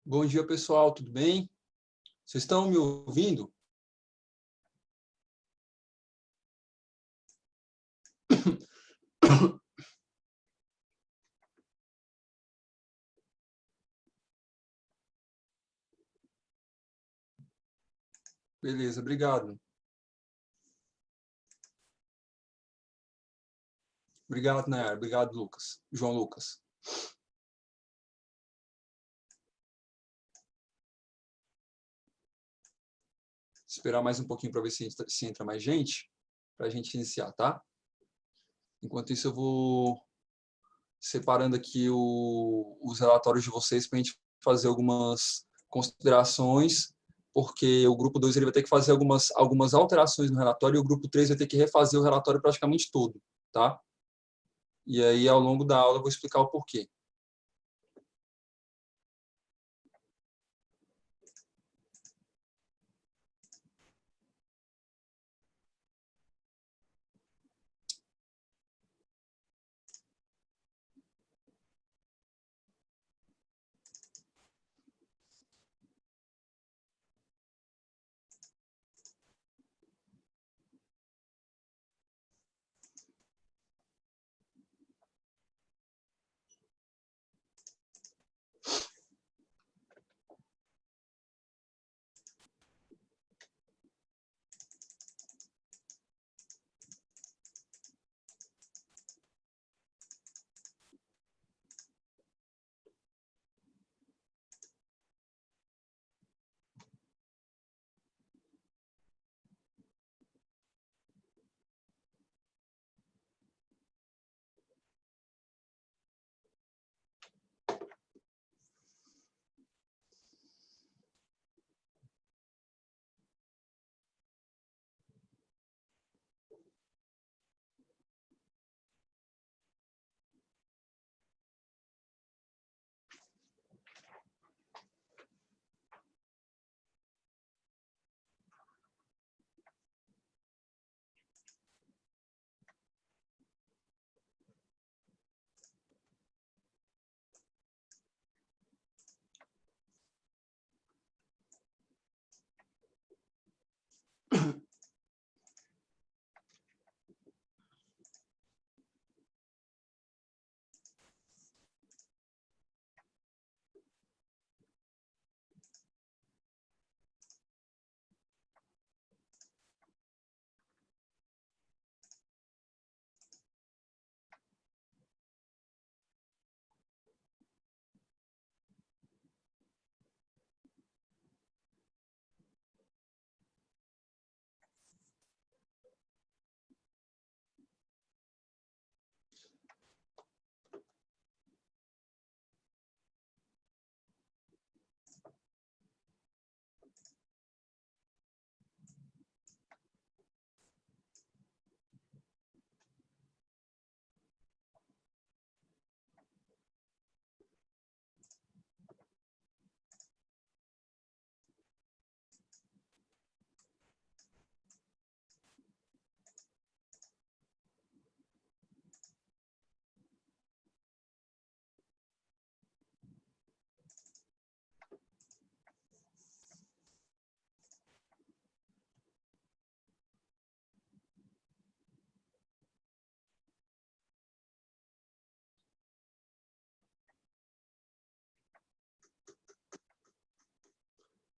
Bom dia, pessoal, tudo bem? Vocês estão me ouvindo? Beleza, obrigado. Obrigado, Nayara. Obrigado, Lucas. João Lucas. Esperar mais um pouquinho para ver se entra mais gente, para a gente iniciar, tá? Enquanto isso, eu vou separando aqui os relatórios de vocês para a gente fazer algumas considerações, porque o grupo 2 ele vai ter que fazer algumas alterações no relatório e o grupo 3 vai ter que refazer o relatório praticamente todo, tá? E aí, ao longo da aula, eu vou explicar o porquê.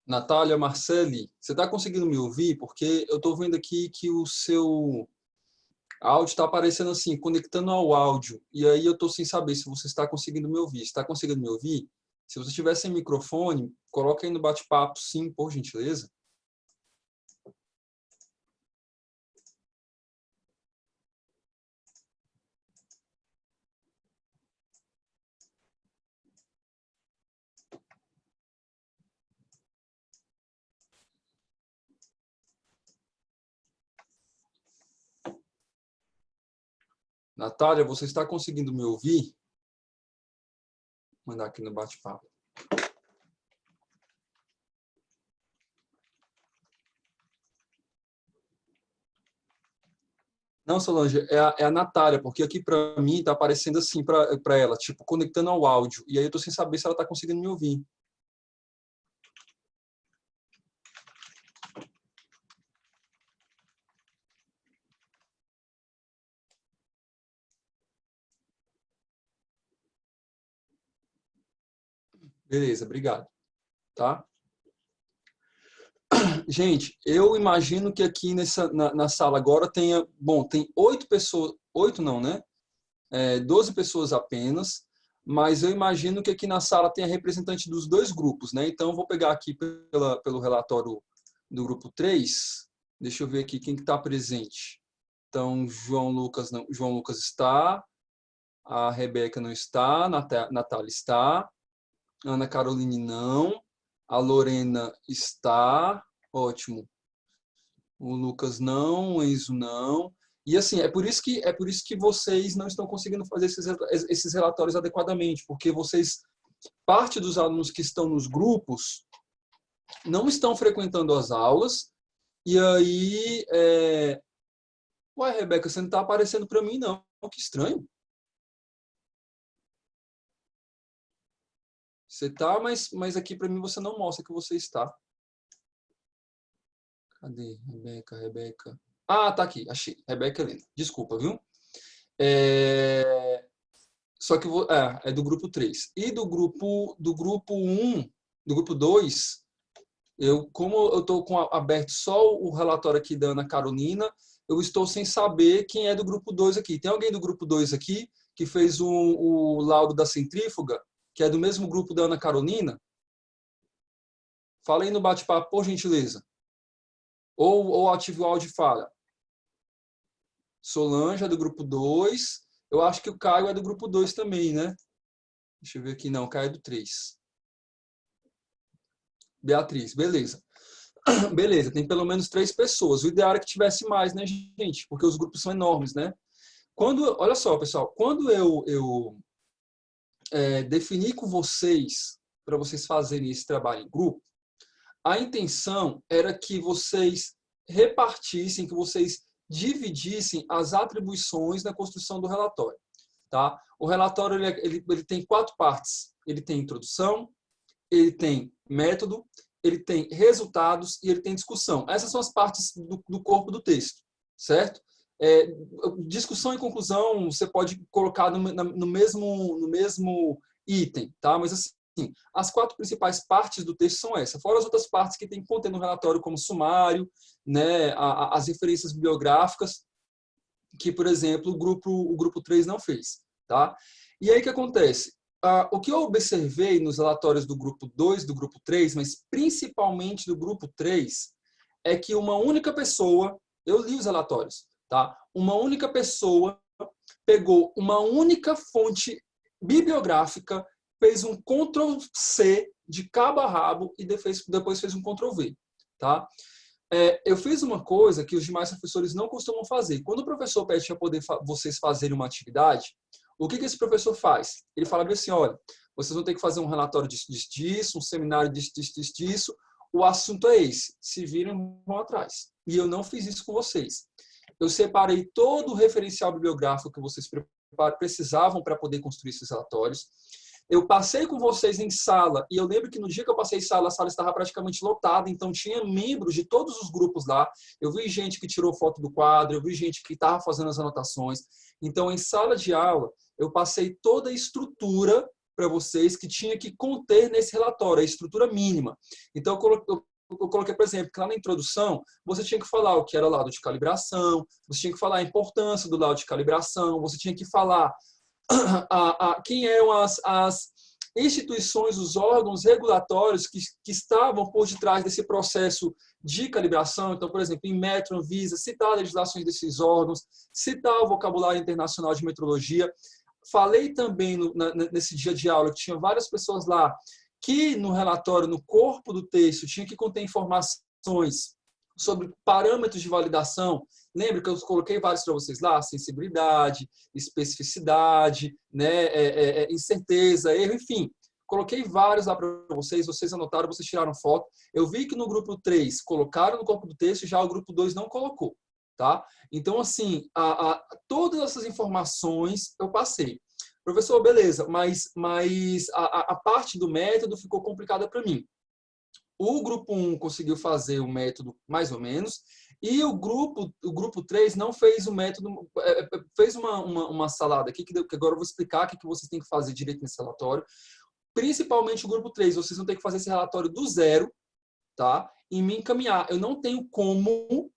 Natália, Marcele, você está conseguindo me ouvir? Porque eu estou vendo aqui que Áudio está aparecendo assim, conectando ao áudio. E aí eu estou sem saber se você está conseguindo me ouvir. Está conseguindo me ouvir? Se você estiver sem microfone, coloque aí no bate-papo, sim, por gentileza. Natália, você está conseguindo me ouvir? Vou mandar aqui no bate-papo. Não, Solange, é a Natália, porque aqui para mim está aparecendo assim para ela, tipo, conectando ao áudio. E aí eu estou sem saber se ela está conseguindo me ouvir. Beleza, obrigado. Tá? Gente, eu imagino que aqui na sala agora tenha, bom, tem 8 pessoas, 8 não, né? 12 pessoas apenas, mas eu imagino que aqui na sala tenha representante dos dois grupos, né? Então, eu vou pegar aqui pelo relatório do grupo 3. Deixa eu ver aqui quem que está presente. Então, João Lucas está, a Rebeca não está, Natália está, Ana Caroline não, a Lorena está, ótimo. O Lucas não, o Enzo não. E assim, é por isso que vocês não estão conseguindo fazer esses relatórios adequadamente, porque parte dos alunos que estão nos grupos não estão frequentando as aulas, e aí, ué, Rebeca, você não está aparecendo para mim, não. Que estranho. Você está, mas aqui para mim você não mostra que você está. Cadê? Rebeca. Ah, tá aqui, achei. Rebeca Helena. Desculpa, viu? Só que é do grupo 3. E do grupo 1, do grupo 2, como eu estou aberto só o relatório aqui da Ana Carolina, eu estou sem saber quem é do grupo 2 aqui. Tem alguém do grupo 2 aqui que fez o laudo da centrífuga, que é do mesmo grupo da Ana Carolina? Fala aí no bate-papo, por gentileza. Ou ative o áudio e fala. Solange é do grupo 2. Eu acho que o Caio é do grupo 2 também, né? Deixa eu ver aqui. Não, o Caio é do 3. Beatriz, beleza. Beleza, tem pelo menos 3 pessoas. O ideal era que tivesse mais, né, gente? Porque os grupos são enormes, né? Olha só, pessoal, quando eu defini com vocês, para vocês fazerem esse trabalho em grupo, a intenção era que vocês repartissem, que vocês dividissem as atribuições na construção do relatório. Tá? O relatório ele tem 4 partes. Ele tem introdução, ele tem método, ele tem resultados e ele tem discussão. Essas são as partes do corpo do texto, certo? Discussão e conclusão você pode colocar no mesmo item, tá? Mas assim, as 4 principais partes do texto são essas, fora as outras partes que tem que conter no relatório, como sumário, né, as referências bibliográficas, que, por exemplo, o grupo 3 não fez. Tá? E aí o que acontece? O que eu observei nos relatórios do grupo 2, do grupo 3, mas principalmente do grupo 3, é que uma única pessoa, eu li os relatórios, tá? Uma única pessoa pegou uma única fonte bibliográfica, fez um Ctrl+C de cabo a rabo e depois fez um Ctrl+V. Tá? Eu fiz uma coisa que os demais professores não costumam fazer. Quando o professor pede para poder vocês fazerem uma atividade, o que esse professor faz? Ele fala assim, olha, vocês vão ter que fazer um relatório disso, um seminário disso, o assunto é esse. Se virem, vão atrás. E eu não fiz isso com vocês. Eu separei todo o referencial bibliográfico que vocês precisavam para poder construir esses relatórios. Eu passei com vocês em sala, e eu lembro que no dia que eu passei em sala, a sala estava praticamente lotada, então tinha membros de todos os grupos lá. Eu vi gente que tirou foto do quadro, eu vi gente que estava fazendo as anotações. Então, em sala de aula, eu passei toda a estrutura para vocês que tinha que conter nesse relatório, a estrutura mínima. Então, eu eu coloquei, por exemplo, que lá na introdução, você tinha que falar o que era laudo de calibração, você tinha que falar a importância do laudo de calibração, você tinha que falar quem eram as instituições, os órgãos regulatórios que estavam por detrás desse processo de calibração. Então, por exemplo, em Metro, Anvisa, citar as legislações desses órgãos, citar o vocabulário internacional de metrologia. Falei também nesse dia de aula que tinha várias pessoas lá que no relatório, no corpo do texto, tinha que conter informações sobre parâmetros de validação. Lembra que eu coloquei vários para vocês lá? Sensibilidade, especificidade, né, incerteza, erro, enfim. Coloquei vários lá para vocês, vocês anotaram, vocês tiraram foto. Eu vi que no grupo 3 colocaram no corpo do texto, já o grupo 2 não colocou. Tá? Então, assim, todas essas informações eu passei. Professor, beleza, mas a parte do método ficou complicada para mim. O grupo 1 conseguiu fazer o método mais ou menos, e o grupo 3 não fez o método, fez uma salada aqui, que agora eu vou explicar o que vocês têm que fazer direito nesse relatório. Principalmente o grupo 3, vocês vão ter que fazer esse relatório do zero, tá? E me encaminhar. Eu não tenho como,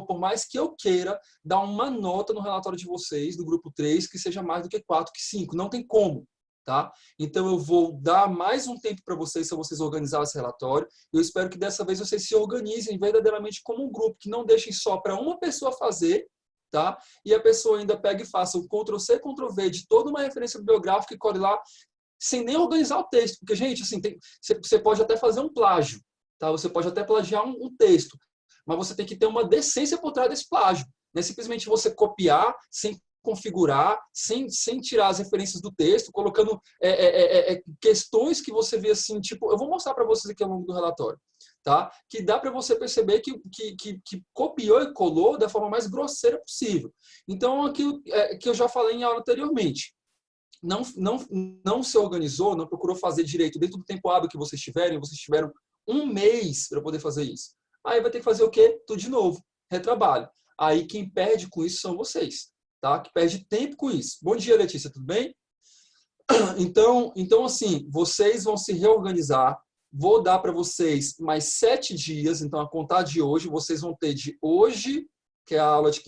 por mais que eu queira, dar uma nota no relatório de vocês, do grupo 3, que seja mais do que 4, que 5. Não tem como, tá? Então, eu vou dar mais um tempo para vocês, se vocês organizarem esse relatório. Eu espero que dessa vez vocês se organizem verdadeiramente como um grupo, que não deixem só para uma pessoa fazer, tá? E a pessoa ainda pega e faça o Ctrl+C, Ctrl+V de toda uma referência bibliográfica e colhe lá, sem nem organizar o texto. Porque, gente, assim, você pode até fazer um plágio, tá? Você pode até plagiar um texto, mas você tem que ter uma decência por trás desse plágio. Não é simplesmente você copiar sem configurar, sem tirar as referências do texto, colocando questões que você vê assim, tipo, eu vou mostrar para vocês aqui ao longo do relatório, tá? Que dá para você perceber que copiou e colou da forma mais grosseira possível. Então, aquilo que eu já falei em aula anteriormente, não se organizou, não procurou fazer direito dentro do tempo hábil que vocês tiveram 1 mês para poder fazer isso. Aí vai ter que fazer o quê? Tudo de novo, retrabalho. Aí quem perde com isso são vocês, tá? Que perde tempo com isso. Bom dia, Letícia, tudo bem? Então assim, vocês vão se reorganizar. Vou dar para vocês mais 7 dias. Então, a contar de hoje, vocês vão ter de hoje, que é a aula de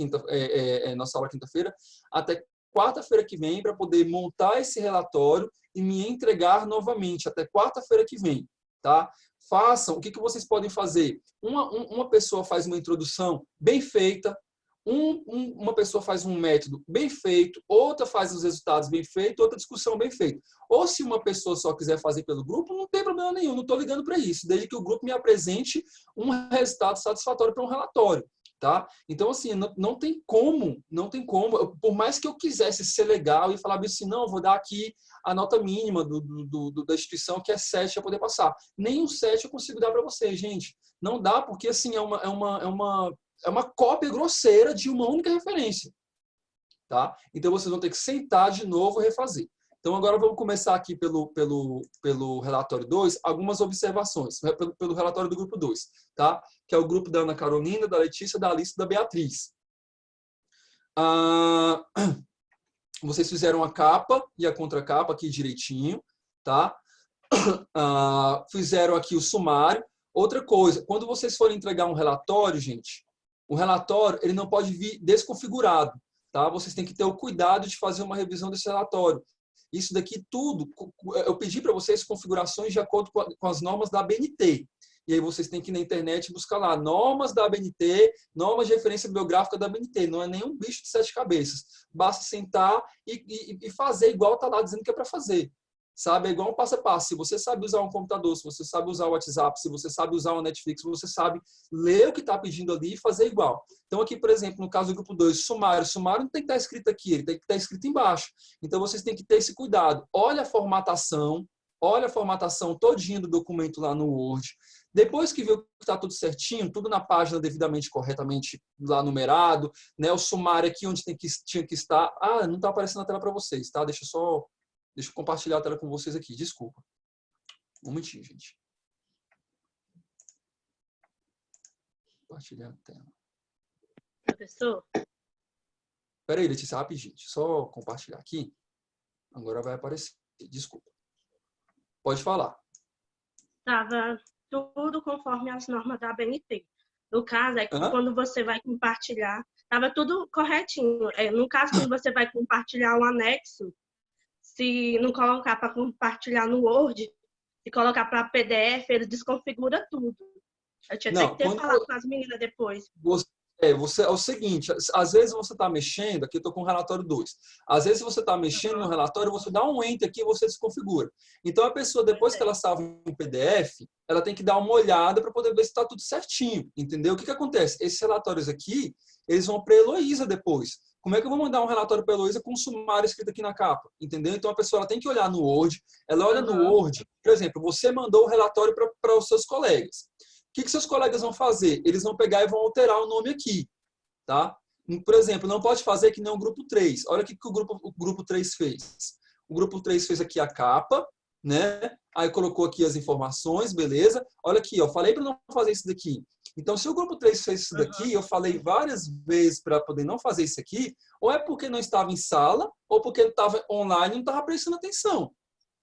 nossa aula quinta-feira, até quarta-feira que vem, para poder montar esse relatório e me entregar novamente, até quarta-feira que vem, tá? Façam, o que vocês podem fazer? Uma pessoa faz uma introdução bem feita, uma pessoa faz um método bem feito, outra faz os resultados bem feitos, outra discussão bem feita. Ou se uma pessoa só quiser fazer pelo grupo, não tem problema nenhum, não estou ligando para isso, desde que o grupo me apresente um resultado satisfatório para um relatório. Tá? Então, assim, não tem como, por mais que eu quisesse ser legal e falar assim, não, vou dar aqui a nota mínima da instituição, que é 7, para poder passar. Nem um 7 eu consigo dar para vocês, gente. Não dá, porque, assim, é uma cópia grosseira de uma única referência. Tá? Então, vocês vão ter que sentar de novo e refazer. Então, agora vamos começar aqui pelo relatório 2, algumas observações, pelo relatório do grupo 2, tá? Que é o grupo da Ana Carolina, da Letícia, da Alice e da Beatriz. Vocês fizeram a capa e a contracapa aqui direitinho, tá? Fizeram aqui o sumário. Outra coisa, quando vocês forem entregar um relatório, gente, o relatório ele não pode vir desconfigurado, tá? Vocês têm que ter o cuidado de fazer uma revisão desse relatório. Isso daqui tudo, eu pedi para vocês configurações de acordo com as normas da ABNT. E aí vocês têm que ir na internet buscar lá normas da ABNT, normas de referência bibliográfica da ABNT. Não é nenhum bicho de 7 cabeças. Basta sentar e fazer igual está lá dizendo que é para fazer. Sabe? É igual um passo a passo. Se você sabe usar um computador, se você sabe usar o WhatsApp, se você sabe usar o Netflix, você sabe ler o que está pedindo ali e fazer igual. Então, aqui, por exemplo, no caso do grupo 2, sumário. Sumário não tem que estar escrito aqui, ele tem que estar escrito embaixo. Então, vocês têm que ter esse cuidado. Olha a formatação todinha do documento lá no Word. Depois que viu que está tudo certinho, tudo na página devidamente, corretamente lá numerado, né? O sumário aqui onde tinha que estar. Não está aparecendo na tela para vocês, tá? Deixa eu compartilhar a tela com vocês aqui. Desculpa. Um momentinho, gente. Compartilhar a tela. Professor? Espera aí, Letícia, rapidinho. Deixa eu só compartilhar aqui. Agora vai aparecer. Desculpa. Pode falar. Estava tudo conforme as normas da ABNT. No caso, é que Hã? quando você vai compartilhar, estava tudo corretinho. No caso, quando você vai compartilhar um anexo, se não colocar para compartilhar no Word, se colocar para PDF, ele desconfigura tudo. Eu tinha até que Não, ter quando falado com as meninas depois. é o seguinte, às vezes você está mexendo, aqui eu estou com o relatório 2. Às vezes você está mexendo no Uhum. relatório, você dá um enter aqui e você desconfigura. Então a pessoa, Pois depois que é. ela salva um PDF, ela tem que dar uma olhada para poder ver se está tudo certinho, entendeu? O que acontece? Esses relatórios aqui, eles vão para a Heloísa depois. Como é que eu vou mandar um relatório para a Heloísa com um sumário escrito aqui na capa? Entendeu? Então a pessoa ela tem que olhar no Word, ela olha no Uhum. Word, por exemplo, você mandou o relatório para os seus colegas. O que seus colegas vão fazer? Eles vão pegar e vão alterar o nome aqui, tá? Por exemplo, não pode fazer que nem o grupo 3. Olha o que o grupo 3 fez. O grupo 3 fez aqui a capa, né? Aí colocou aqui as informações, beleza? Olha aqui, ó, falei para não fazer isso daqui. Então, se o grupo 3 fez isso Uhum. daqui, eu falei várias vezes para poder não fazer isso aqui, ou é porque não estava em sala, ou porque ele estava online e não estava prestando atenção.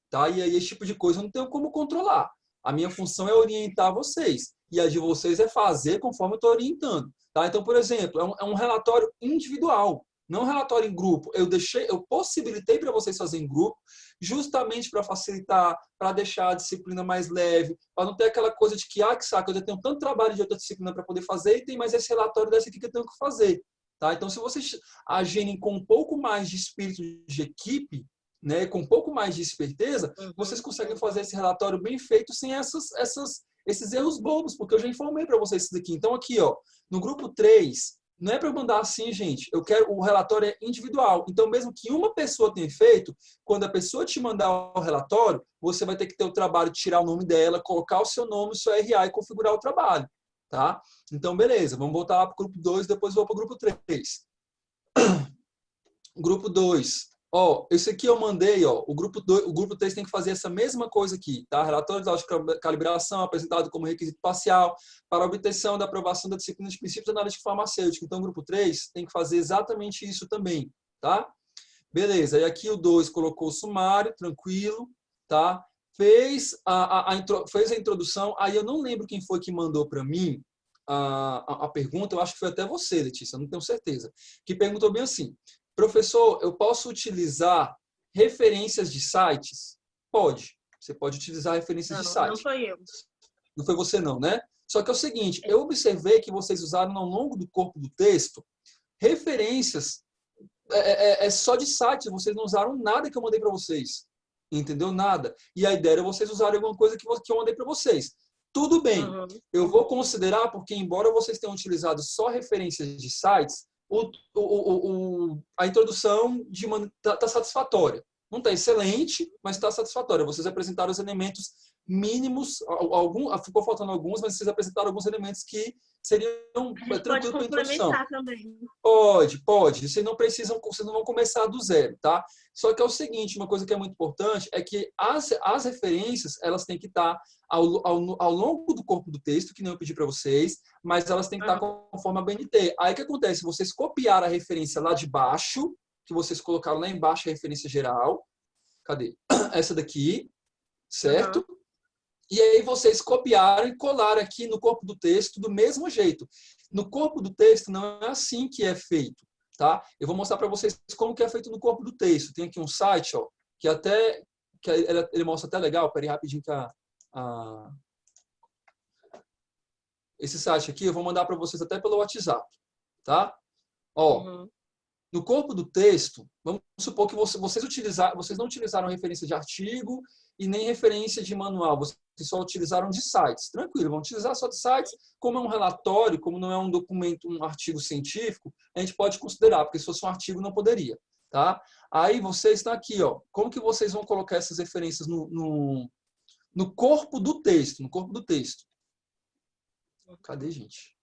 Tá? E aí esse tipo de coisa eu não tenho como controlar. A minha função é orientar vocês. E a de vocês é fazer conforme eu estou orientando. Tá? Então, por exemplo, é um relatório individual, não um relatório em grupo. Eu possibilitei para vocês fazerem em grupo, justamente para facilitar, para deixar a disciplina mais leve, para não ter aquela coisa de que saco, eu já tenho tanto trabalho de outra disciplina para poder fazer e tem mais esse relatório desse aqui que eu tenho que fazer. Tá? Então, se vocês agirem com um pouco mais de espírito de equipe, né, com um pouco mais de esperteza, vocês Uhum. conseguem fazer esse relatório bem feito sem esses erros bobos, porque eu já informei para vocês isso daqui. Então, aqui, ó, no grupo 3, não é para eu mandar assim, gente. Eu quero o relatório é individual. Então, mesmo que uma pessoa tenha feito, quando a pessoa te mandar o relatório, você vai ter que ter o trabalho de tirar o nome dela, colocar o seu nome, o seu RA e configurar o trabalho. Tá? Então, beleza. Vamos voltar lá para o grupo 2, depois vou para o grupo 3. Grupo 2. Ó, esse aqui eu mandei, ó, o grupo 3 tem que fazer essa mesma coisa aqui, tá? Relatório de calibração apresentado como requisito parcial para a obtenção da aprovação da disciplina de princípios analíticos farmacêuticos. Então, o grupo 3 tem que fazer exatamente isso também, tá? Beleza, e aqui o 2 colocou o sumário, tranquilo, tá? Fez a introdução, aí eu não lembro quem foi que mandou para mim a pergunta, eu acho que foi até você, Letícia, não tenho certeza, que perguntou bem assim: professor, eu posso utilizar referências de sites? Pode. Você pode utilizar referências de Não, não site. foi eu. Não foi você não, né? Só que é o seguinte, eu observei que vocês usaram ao longo do corpo do texto referências só de site. Vocês não usaram nada que eu mandei para vocês. Entendeu? Nada. E a ideia era vocês usarem alguma coisa que eu mandei para vocês. Tudo bem. Uhum. Eu vou considerar, porque embora vocês tenham utilizado só referências de sites, a introdução está satisfatória. Não está excelente, mas está satisfatória. Vocês apresentaram os elementos mínimos, ficou faltando alguns, mas vocês apresentaram alguns elementos que seriam A gente pode tranquilos para a introdução. complementar também. Pode. Vocês não vão começar do zero, tá? Só que é o seguinte, uma coisa que é muito importante é que as referências, elas têm que estar ao longo do corpo do texto, que nem eu pedi para vocês, mas elas têm que estar Uhum. conforme a BNT. Aí o que acontece? Vocês copiaram a referência lá de baixo, que vocês colocaram lá embaixo a referência geral. Cadê? Essa daqui, Uhum. certo? E aí vocês copiaram e colaram aqui no corpo do texto do mesmo jeito. No corpo do texto não é assim que é feito, tá? Eu vou mostrar para vocês como que é feito no corpo do texto. Tem aqui um site, ó, que ele mostra até legal. Peraí rapidinho que esse site aqui eu vou mandar para vocês até pelo WhatsApp, tá? Ó, Uhum. no corpo do texto, vamos supor que vocês não utilizaram referência de artigo e nem referência de manual, vocês só utilizaram de sites. Tranquilo, vão utilizar só de sites. Como é um relatório, como não é um documento, um artigo científico, a gente pode considerar, porque se fosse um artigo não poderia. Tá? Aí vocês estão aqui, ó. Como que vocês vão colocar essas referências no corpo do texto? No corpo do texto. Cadê, gente?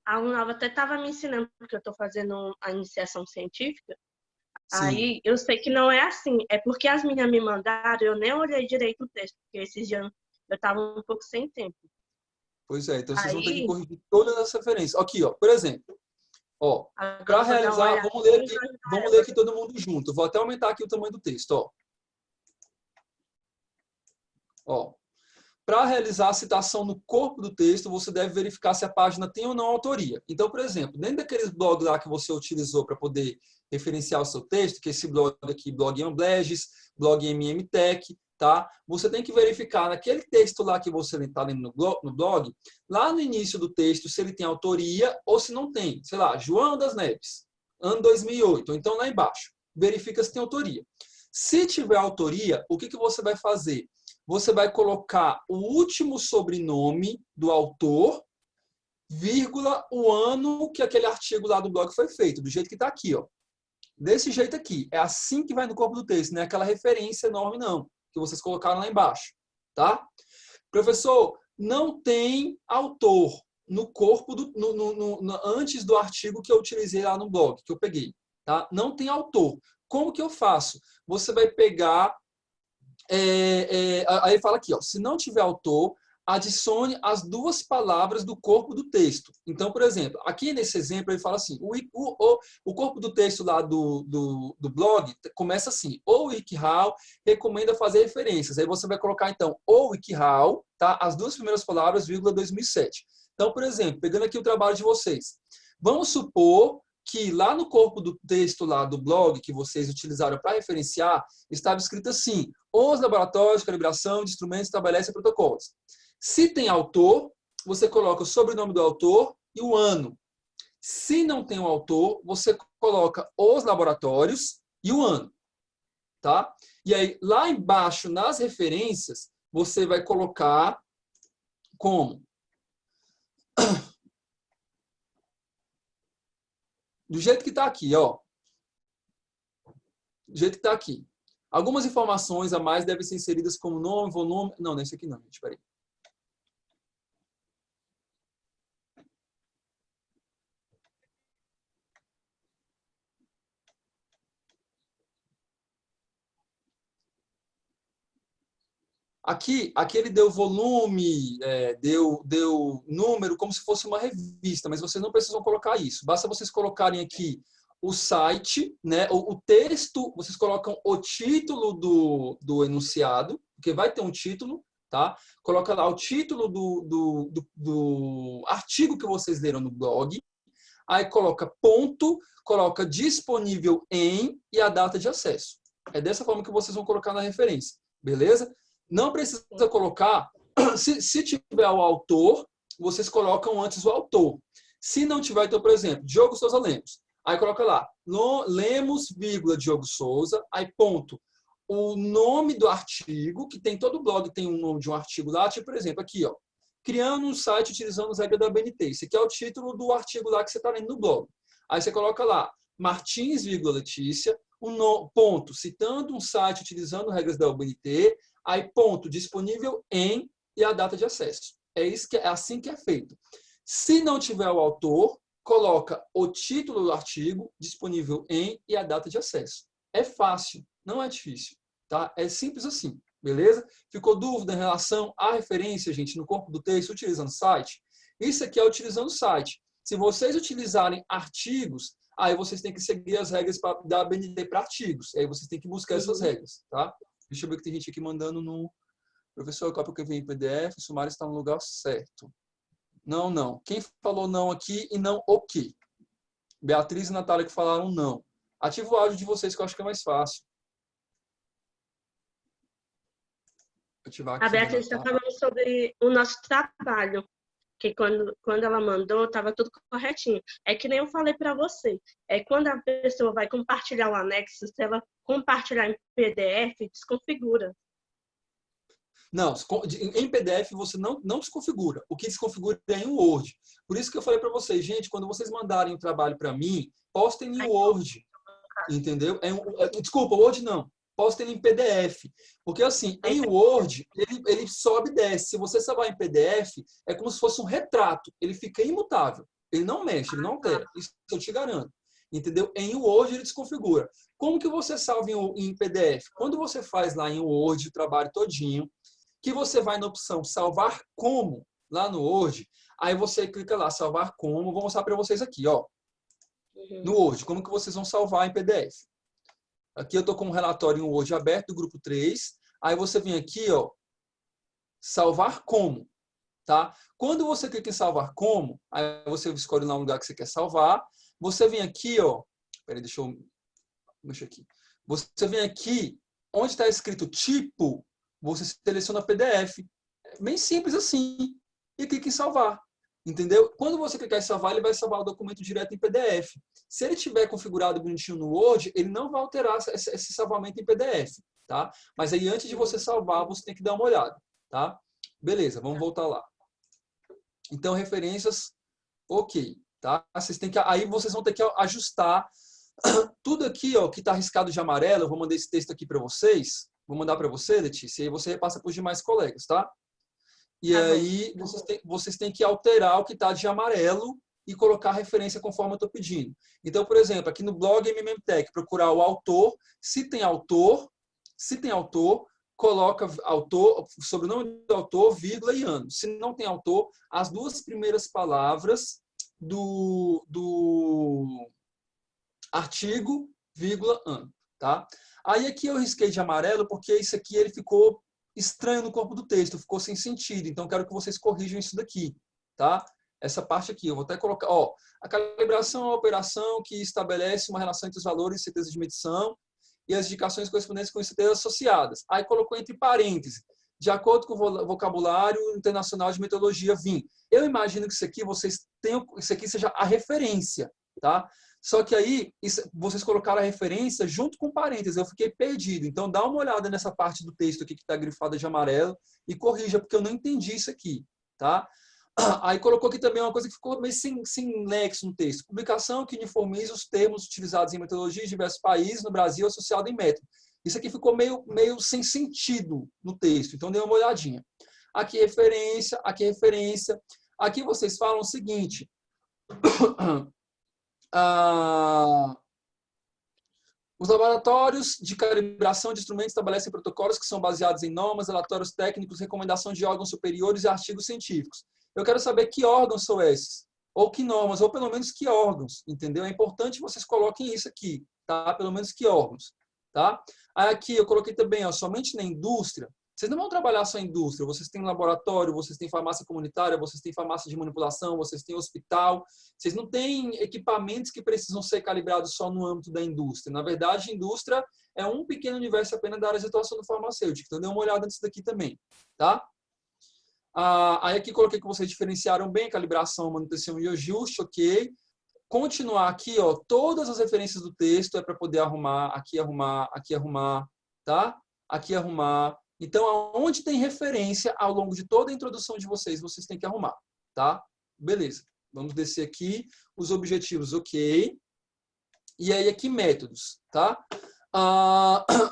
A Unava até estava me ensinando, porque eu estou fazendo a iniciação científica. Sim. Aí eu sei que não é assim. É porque as meninas me mandaram, eu nem olhei direito o texto, porque esses dias eu estava um pouco sem tempo. Pois é, então vocês vão ter que Aí, corrigir todas as referências. Aqui, ó, por exemplo, ó, agora para eu vou dar uma realizar, olhadinha e vou ajudar vamos ler ela. aqui todo mundo junto. Vou até aumentar aqui o tamanho do texto, ó. para realizar a citação no corpo do texto, você deve verificar se a página tem ou não autoria. Então, por exemplo, dentro daqueles blogs lá que você utilizou para poder referenciar o seu texto, que é esse blog aqui, blog Ambleges, blog MMTech, tá? Você tem que verificar naquele texto lá que você está lendo no blog, lá no início do texto, se ele tem autoria ou se não tem. Sei lá, João das Neves, ano 2008. Ou então lá embaixo, verifica se tem autoria. Se tiver autoria, o que você vai fazer? Você vai colocar o último sobrenome do autor, vírgula, o ano que aquele artigo lá do blog foi feito, do jeito que está aqui, ó. Desse jeito aqui. É assim que vai no corpo do texto, não é aquela referência enorme, não, que vocês colocaram lá embaixo, tá? Professor, não tem autor no corpo, antes do artigo que eu utilizei lá no blog, que eu peguei, tá? Não tem autor. Como que eu faço? Você vai pegar... aí fala aqui, ó, se não tiver autor, adicione as duas palavras do corpo do texto. Então, por exemplo, aqui nesse exemplo ele fala assim, o corpo do texto lá do blog começa assim, o WikiHow recomenda fazer referências. Aí você vai colocar, então, o WikiHow, tá? As duas primeiras palavras, vírgula 2007. Então, por exemplo, pegando aqui o trabalho de vocês, vamos supor que lá no corpo do texto lá do blog que vocês utilizaram para referenciar, estava escrito assim, os laboratórios de calibração de instrumentos estabelecem protocolos. Se tem autor, você coloca o sobrenome do autor e o ano. Se não tem o autor, você coloca os laboratórios e o ano. Tá? E aí, lá embaixo, nas referências, você vai colocar como? Do jeito que está aqui, ó. Do jeito que está aqui. Algumas informações a mais devem ser inseridas como nome, volume... Não, não é isso aqui não, gente. Espera aí. Aqui ele deu volume, deu número, como se fosse uma revista, mas vocês não precisam colocar isso. Basta vocês colocarem aqui o site, né, o texto, vocês colocam o título do enunciado, porque vai ter um título, tá? Coloca lá o título do artigo que vocês leram no blog, aí coloca ponto, coloca disponível em e a data de acesso. É dessa forma que vocês vão colocar na referência, beleza? Não precisa colocar, se tiver o autor, vocês colocam antes o autor. Se não tiver, então, por exemplo, Diogo Souza Lemos. Aí coloca lá, Lemos, vírgula, Diogo Souza, aí ponto. O nome do artigo, que tem todo blog, tem um nome de um artigo lá, tipo, por exemplo, aqui, ó. Criando um site utilizando as regras da BNT. Esse aqui é o título do artigo lá que você está lendo no blog. Aí você coloca lá, Martins, vírgula, Letícia, ponto, citando um site utilizando regras da BNT, aí ponto, disponível em e a data de acesso. É assim que é feito. Se não tiver o autor, coloca o título do artigo, disponível em e a data de acesso. É fácil, não é difícil. Tá? É simples assim, beleza? Ficou dúvida em relação à referência, gente, no corpo do texto, utilizando o site? Isso aqui é utilizando o site. Se vocês utilizarem artigos, aí vocês têm que seguir as regras da BNT para artigos. Aí vocês têm que buscar essas regras, tá? Deixa eu ver que tem gente aqui mandando no... Professor, a cópia que eu vi em PDF, o sumário está no lugar certo. Não, não. Quem falou não aqui e não o quê? Beatriz e Natália que falaram não. Ativa o áudio de vocês que eu acho que é mais fácil. Ativar aqui. A Beatriz está falando sobre o nosso trabalho, que quando ela mandou, estava tudo corretinho. É que nem eu falei para você. Quando a pessoa vai compartilhar o anexo, se ela compartilhar em PDF, desconfigura. Não, em PDF você não desconfigura. O que desconfigura é em Word. Por isso que eu falei para vocês, gente, quando vocês mandarem o trabalho para mim, postem em Word. Entendeu? Desculpa, Word não. Postem em PDF. Porque assim, em Word, ele sobe e desce. Se você salvar em PDF, é como se fosse um retrato. Ele fica imutável. Ele não mexe, ele não altera. Isso eu te garanto. Entendeu? Em Word ele desconfigura. Como que você salva em PDF? Quando você faz lá em Word o trabalho todinho, que você vai na opção salvar como, lá no Word, aí você clica lá, salvar como, vou mostrar para vocês aqui, ó, no Word, como que vocês vão salvar em PDF. Aqui eu estou com um relatório em Word aberto do grupo 3, aí você vem aqui, ó, salvar como, tá? Quando você clica em salvar como, aí você escolhe lá um lugar que você quer salvar, você vem aqui, ó, peraí, deixa eu mexer aqui. Você vem aqui, onde está escrito tipo, você seleciona PDF. É bem simples assim. E clica em salvar. Entendeu? Quando você clicar em salvar, ele vai salvar o documento direto em PDF. Se ele estiver configurado bonitinho no Word, ele não vai alterar esse salvamento em PDF. Tá? Mas aí, antes de você salvar, você tem que dar uma olhada. Tá? Beleza, vamos voltar lá. Então, referências, ok. Tá? Aí vocês vão ter que ajustar tudo aqui, ó, que está riscado de amarelo. Eu vou mandar esse texto aqui para vocês. Vou mandar para você, Letícia, e aí você repassa para os demais colegas, tá? E aí vocês têm que alterar o que está de amarelo e colocar a referência conforme eu estou pedindo. Então, por exemplo, aqui no blog MMTech, procurar o autor. Se tem autor, coloca autor, sobrenome do autor, vírgula e ano. Se não tem autor, as duas primeiras palavras do artigo, vírgula, ano. Tá? Aí aqui eu risquei de amarelo porque isso aqui ele ficou estranho no corpo do texto, ficou sem sentido. Então, quero que vocês corrijam isso daqui, tá? Essa parte aqui, eu vou até colocar, ó, a calibração é uma operação que estabelece uma relação entre os valores e certeza de medição e as indicações correspondentes com certezas associadas. Aí colocou entre parênteses, de acordo com o vocabulário internacional de metodologia VIM. Eu imagino que isso aqui isso aqui seja a referência, tá? Só que aí, vocês colocaram a referência junto com parênteses. Eu fiquei perdido. Então, dá uma olhada nessa parte do texto aqui que está grifada de amarelo e corrija, porque eu não entendi isso aqui. Tá? Aí colocou aqui também uma coisa que ficou meio sem nexo no texto. Publicação que uniformiza os termos utilizados em metodologia de diversos países, no Brasil, associado em método. Isso aqui ficou meio sem sentido no texto. Então, dê uma olhadinha. Aqui referência, aqui referência. Aqui vocês falam o seguinte... os laboratórios de calibração de instrumentos estabelecem protocolos que são baseados em normas, relatórios técnicos, recomendação de órgãos superiores e artigos científicos. Eu quero saber que órgãos são esses, ou que normas, ou pelo menos que órgãos, entendeu? É importante que vocês coloquem isso aqui, tá? Pelo menos que órgãos, tá? Aí aqui eu coloquei também, ó, somente na indústria. Vocês não vão trabalhar só em indústria, vocês têm laboratório, vocês têm farmácia comunitária, vocês têm farmácia de manipulação, vocês têm hospital, vocês não têm equipamentos que precisam ser calibrados só no âmbito da indústria. Na verdade, a indústria é um pequeno universo apenas da área de atuação do farmacêutico. Então, dê uma olhada nisso daqui também, tá? Aí aqui coloquei que vocês diferenciaram bem calibração, manutenção e ajuste, ok? Continuar aqui, ó, todas as referências do texto é para poder arrumar, aqui arrumar, aqui arrumar, tá? Aqui arrumar. Então, onde tem referência ao longo de toda a introdução de vocês têm que arrumar, tá? Beleza. Vamos descer aqui. Os objetivos, ok. E aí, aqui, métodos, tá?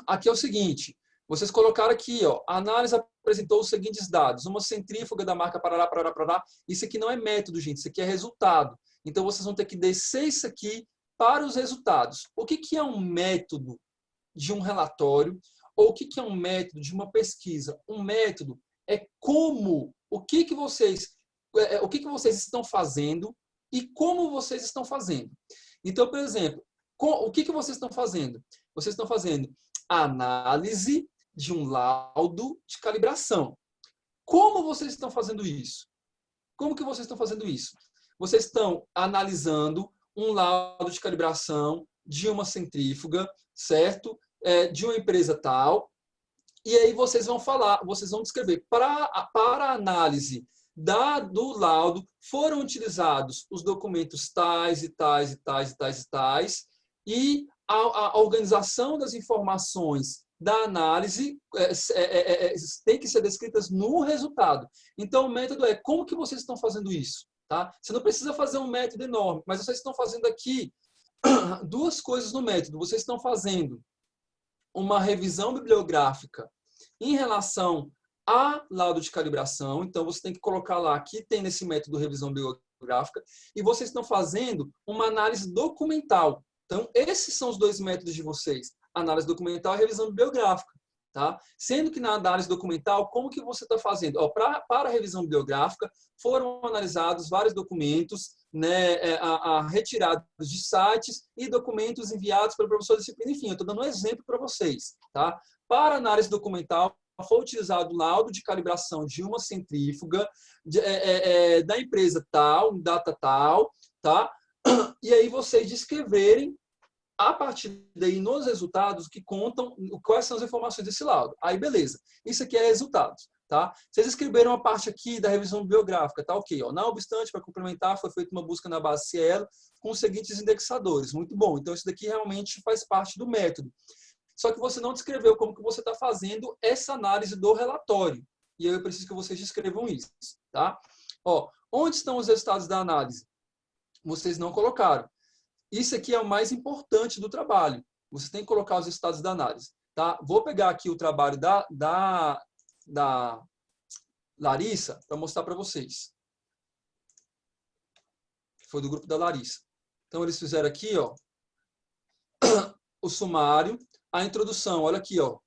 Aqui é o seguinte. Vocês colocaram aqui, ó. A análise apresentou os seguintes dados. Uma centrífuga da marca parará, parará, parará. Isso aqui não é método, gente. Isso aqui é resultado. Então, vocês vão ter que descer isso aqui para os resultados. O que é um método de um relatório? Ou o que é um método de uma pesquisa? Um método é como, o que vocês estão fazendo e como vocês estão fazendo. Então, por exemplo, o que vocês estão fazendo? Vocês estão fazendo análise de um laudo de calibração. Como vocês estão fazendo isso? Como que vocês estão fazendo isso? Vocês estão analisando um laudo de calibração de uma centrífuga, certo? De uma empresa tal, e aí vocês vão descrever, para análise do laudo, foram utilizados os documentos tais e tais e tais e tais e tais, e a organização das informações da análise tem que ser descritas no resultado. Então, o método é como que vocês estão fazendo isso, tá? Você não precisa fazer um método enorme, mas vocês estão fazendo aqui duas coisas no método. Vocês estão fazendo uma revisão bibliográfica em relação a laudo de calibração. Então, você tem que colocar lá, aqui tem nesse método revisão bibliográfica, e vocês estão fazendo uma análise documental. Então, esses são os dois métodos de vocês, análise documental e revisão bibliográfica. Tá? Sendo que na análise documental, como que você está fazendo? Para a revisão bibliográfica, foram analisados vários documentos, né, retirados de sites e documentos enviados pelo professor de disciplina. Enfim, eu estou dando um exemplo para vocês. Tá? Para a análise documental, foi utilizado o laudo de calibração de uma centrífuga da empresa tal, em data tal, tá? E aí vocês descreverem a partir daí nos resultados que contam quais são as informações desse laudo. Aí, beleza. Isso aqui é resultados, tá? Vocês escreveram a parte aqui da revisão bibliográfica, tá ok. Ó. Não obstante, para complementar, foi feita uma busca na base Cielo com os seguintes indexadores. Muito bom. Então, isso daqui realmente faz parte do método. Só que você não descreveu como que você está fazendo essa análise do relatório. E eu preciso que vocês descrevam isso, tá? Ó, onde estão os resultados da análise? Vocês não colocaram. Isso aqui é o mais importante do trabalho. Você tem que colocar os resultados da análise. Tá? Vou pegar aqui o trabalho da Larissa para mostrar para vocês. Foi do grupo da Larissa. Então, eles fizeram aqui, ó, o sumário, a introdução. Olha aqui, ó.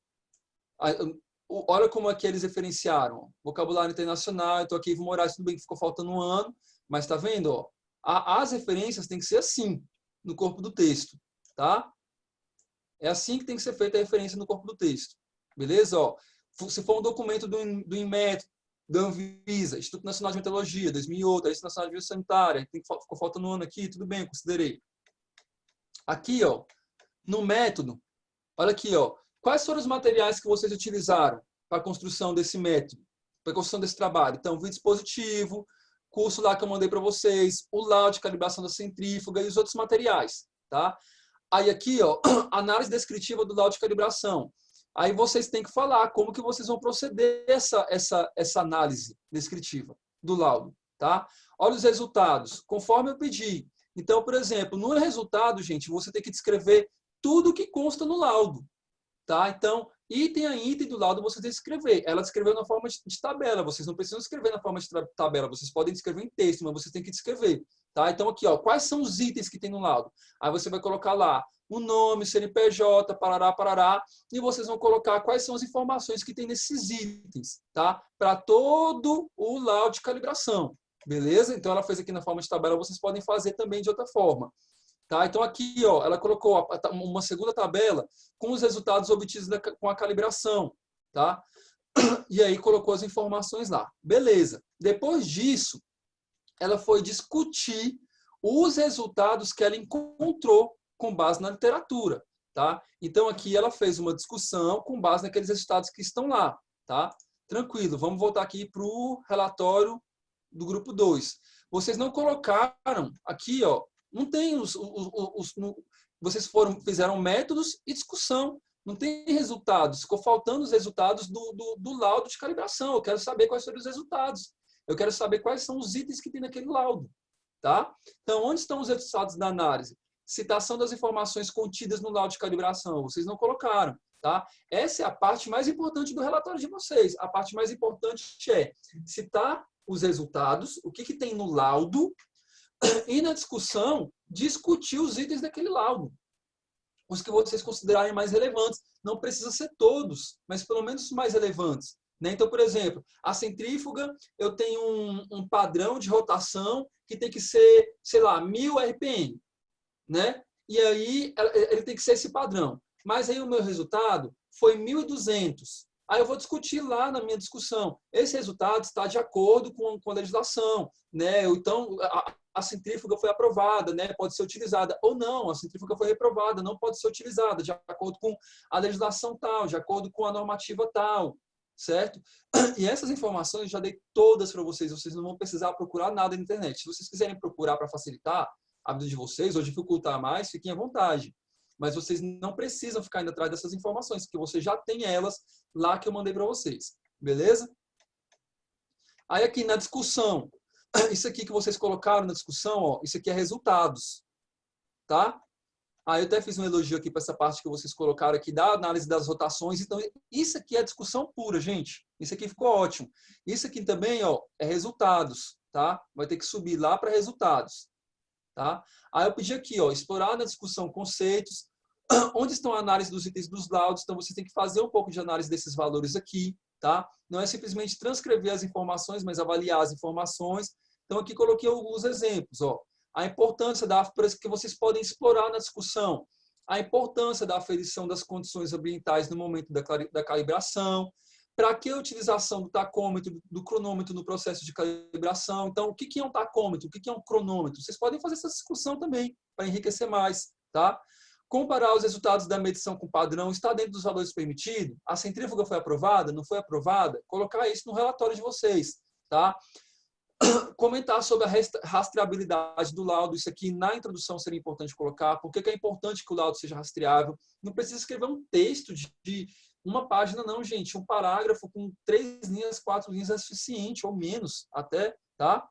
Olha como é que eles referenciaram. Vocabulário internacional, eu estou aqui, vou morar, tudo bem que ficou faltando um ano, mas está vendo? Ó, as referências têm que ser assim, no corpo do texto, tá? É assim que tem que ser feita a referência no corpo do texto, beleza? Ó, se for um documento do INMET, da Anvisa, Instituto Nacional de Meteorologia, 2008, Agência Nacional de Vigilância Sanitária, ficou faltando um ano aqui, tudo bem, considerei. Aqui, ó, no método, olha aqui, ó, quais foram os materiais que vocês utilizaram para a construção desse método, para a construção desse trabalho? Então, vídeo dispositivo, curso lá que eu mandei para vocês, o laudo de calibração da centrífuga e os outros materiais, tá? Aí aqui, ó, análise descritiva do laudo de calibração. Aí vocês têm que falar como que vocês vão proceder essa análise descritiva do laudo, tá? Olha os resultados, conforme eu pedi. Então, por exemplo, no resultado, gente, você tem que descrever tudo que consta no laudo, tá? Então, item a item do laudo você tem que escrever. Ela descreveu na forma de tabela. Vocês não precisam escrever na forma de tabela. Vocês podem escrever em texto, mas vocês têm que descrever. Tá? Então, aqui, ó, quais são os itens que tem no laudo? Aí você vai colocar lá o nome, CNPJ, parará, parará, e vocês vão colocar quais são as informações que tem nesses itens, tá? Para todo o laudo de calibração. Beleza? Então, ela fez aqui na forma de tabela, vocês podem fazer também de outra forma. Tá? Então, aqui, ó, ela colocou uma segunda tabela com os resultados obtidos com a calibração. Tá? E aí, colocou as informações lá. Beleza. Depois disso, ela foi discutir os resultados que ela encontrou com base na literatura. Tá? Então, aqui ela fez uma discussão com base naqueles resultados que estão lá. Tá? Tranquilo. Vamos voltar aqui para o relatório do grupo 2. Vocês não colocaram aqui, ó, não tem vocês fizeram métodos e discussão. Não tem resultados. Ficou faltando os resultados do laudo de calibração. Eu quero saber quais foram os resultados. Eu quero saber quais são os itens que tem naquele laudo. Tá? Então, onde estão os resultados da análise? Citação das informações contidas no laudo de calibração. Vocês não colocaram. Tá? Essa é a parte mais importante do relatório de vocês. A parte mais importante é citar os resultados, o que tem no laudo, e na discussão, discutir os itens daquele laudo. Os que vocês considerarem mais relevantes. Não precisa ser todos, mas pelo menos os mais relevantes. Né? Então, por exemplo, a centrífuga, eu tenho um padrão de rotação que tem que ser, sei lá, 1000 RPM. Né? E aí, ele tem que ser esse padrão. Mas aí o meu resultado foi 1200. Aí eu vou discutir lá na minha discussão. Esse resultado está de acordo com a legislação. Né? Então, a centrífuga foi aprovada, né? Pode ser utilizada. Ou não, a centrífuga foi reprovada, não pode ser utilizada, de acordo com a legislação tal, de acordo com a normativa tal. Certo? E essas informações eu já dei todas para vocês. Vocês não vão precisar procurar nada na internet. Se vocês quiserem procurar para facilitar a vida de vocês ou dificultar mais, fiquem à vontade. Mas vocês não precisam ficar indo atrás dessas informações, porque você já tem elas lá que eu mandei para vocês. Beleza? Aí aqui na discussão, isso aqui que vocês colocaram na discussão, ó, isso aqui é resultados. Tá? Aí eu até fiz um elogio aqui para essa parte que vocês colocaram aqui da análise das rotações. Então, isso aqui é discussão pura, gente. Isso aqui ficou ótimo. Isso aqui também, ó, é resultados. Tá? Vai ter que subir lá para resultados. Tá? Aí eu pedi aqui, ó, explorar na discussão conceitos, onde estão a análise dos itens dos laudos. Então, você tem que fazer um pouco de análise desses valores aqui. Tá? Não é simplesmente transcrever as informações, mas avaliar as informações. Então, aqui coloquei alguns exemplos. Ó. A importância que vocês podem explorar na discussão. A importância da aferição das condições ambientais no momento da calibração. Para que a utilização do tacômetro, do cronômetro no processo de calibração? Então, o que é um tacômetro? O que é um cronômetro? Vocês podem fazer essa discussão também, para enriquecer mais, tá? Comparar os resultados da medição com o padrão, está dentro dos valores permitidos? A centrífuga foi aprovada? Não foi aprovada? Colocar isso no relatório de vocês, tá? Comentar sobre a rastreabilidade do laudo. Isso aqui na introdução seria importante colocar. Por que é importante que o laudo seja rastreável? Não precisa escrever um texto de uma página, não, gente. Um parágrafo com 3 linhas, 4 linhas é suficiente, ou menos até, tá?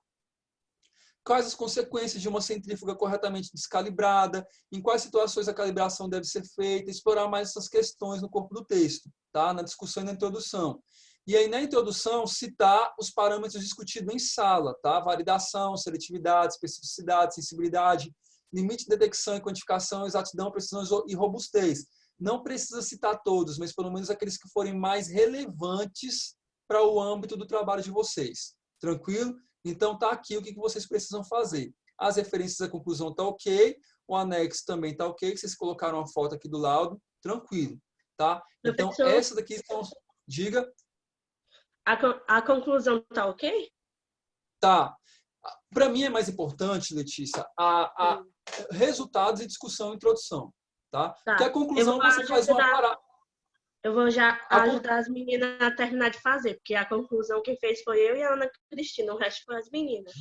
Quais as consequências de uma centrífuga corretamente descalibrada? Em quais situações a calibração deve ser feita? Explorar mais essas questões no corpo do texto, tá? Na discussão e na introdução. E aí, na introdução, citar os parâmetros discutidos em sala, tá? Validação, seletividade, especificidade, sensibilidade, limite de detecção e quantificação, exatidão, precisão e robustez. Não precisa citar todos, mas pelo menos aqueles que forem mais relevantes para o âmbito do trabalho de vocês. Tranquilo? Então, tá aqui o que vocês precisam fazer. As referências à conclusão tá ok, o anexo também tá ok, vocês colocaram a foto aqui do laudo, tranquilo, tá? Então, Professor, essa daqui são... Diga. a conclusão tá ok? Tá. Para mim é mais importante, Letícia, a resultados e discussão e introdução, tá? Porque a Tá. conclusão você faz uma parada. Eu vou já ajudar as meninas a terminar de fazer, porque a conclusão quem fez foi eu e a Ana Cristina, o resto foi as meninas.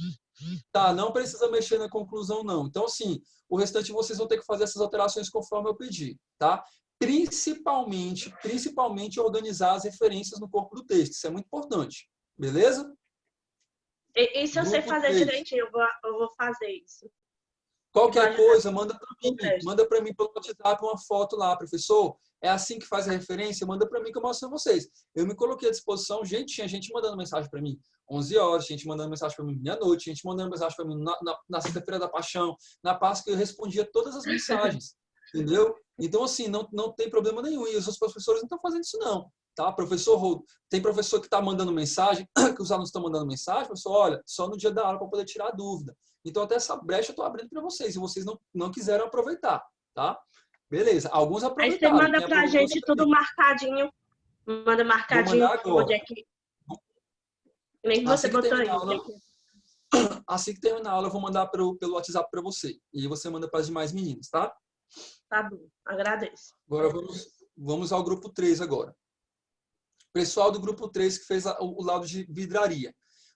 Tá, não precisa mexer na conclusão, não. Então, assim, o restante vocês vão ter que fazer essas alterações conforme eu pedi, tá? Principalmente organizar as referências no corpo do texto. Isso é muito importante. Beleza? E se eu sei Grupo fazer 3. direitinho, eu vou fazer isso. Qualquer coisa, manda para mim pelo WhatsApp uma foto lá, professor. É assim que faz a referência? Manda para mim que eu mostro para vocês. Eu me coloquei à disposição, gente, tinha gente mandando mensagem para mim 11 horas, gente mandando mensagem para mim meia-noite, gente mandando mensagem para mim na Sexta-feira da Paixão, na Páscoa eu respondia todas as mensagens, entendeu? Então, assim, não tem problema nenhum. E os seus professores não estão fazendo isso, não. Tá? Professor, tem professor que está mandando mensagem, que os alunos estão mandando mensagem, professor, olha, só no dia da aula para poder tirar a dúvida. Então, até essa brecha eu estou abrindo para vocês, e vocês não quiseram aproveitar, tá? Beleza, alguns aproveitaram. Aí você manda pra gente tudo marcadinho. Manda marcadinho onde é que... Nem que você botou aí. Assim que terminar a aula, eu vou mandar pelo WhatsApp para você. E você manda para as demais meninas, tá? Tá bom, agradeço. Agora vamos ao grupo 3 agora. Pessoal do grupo 3 que fez o laudo de vidraria.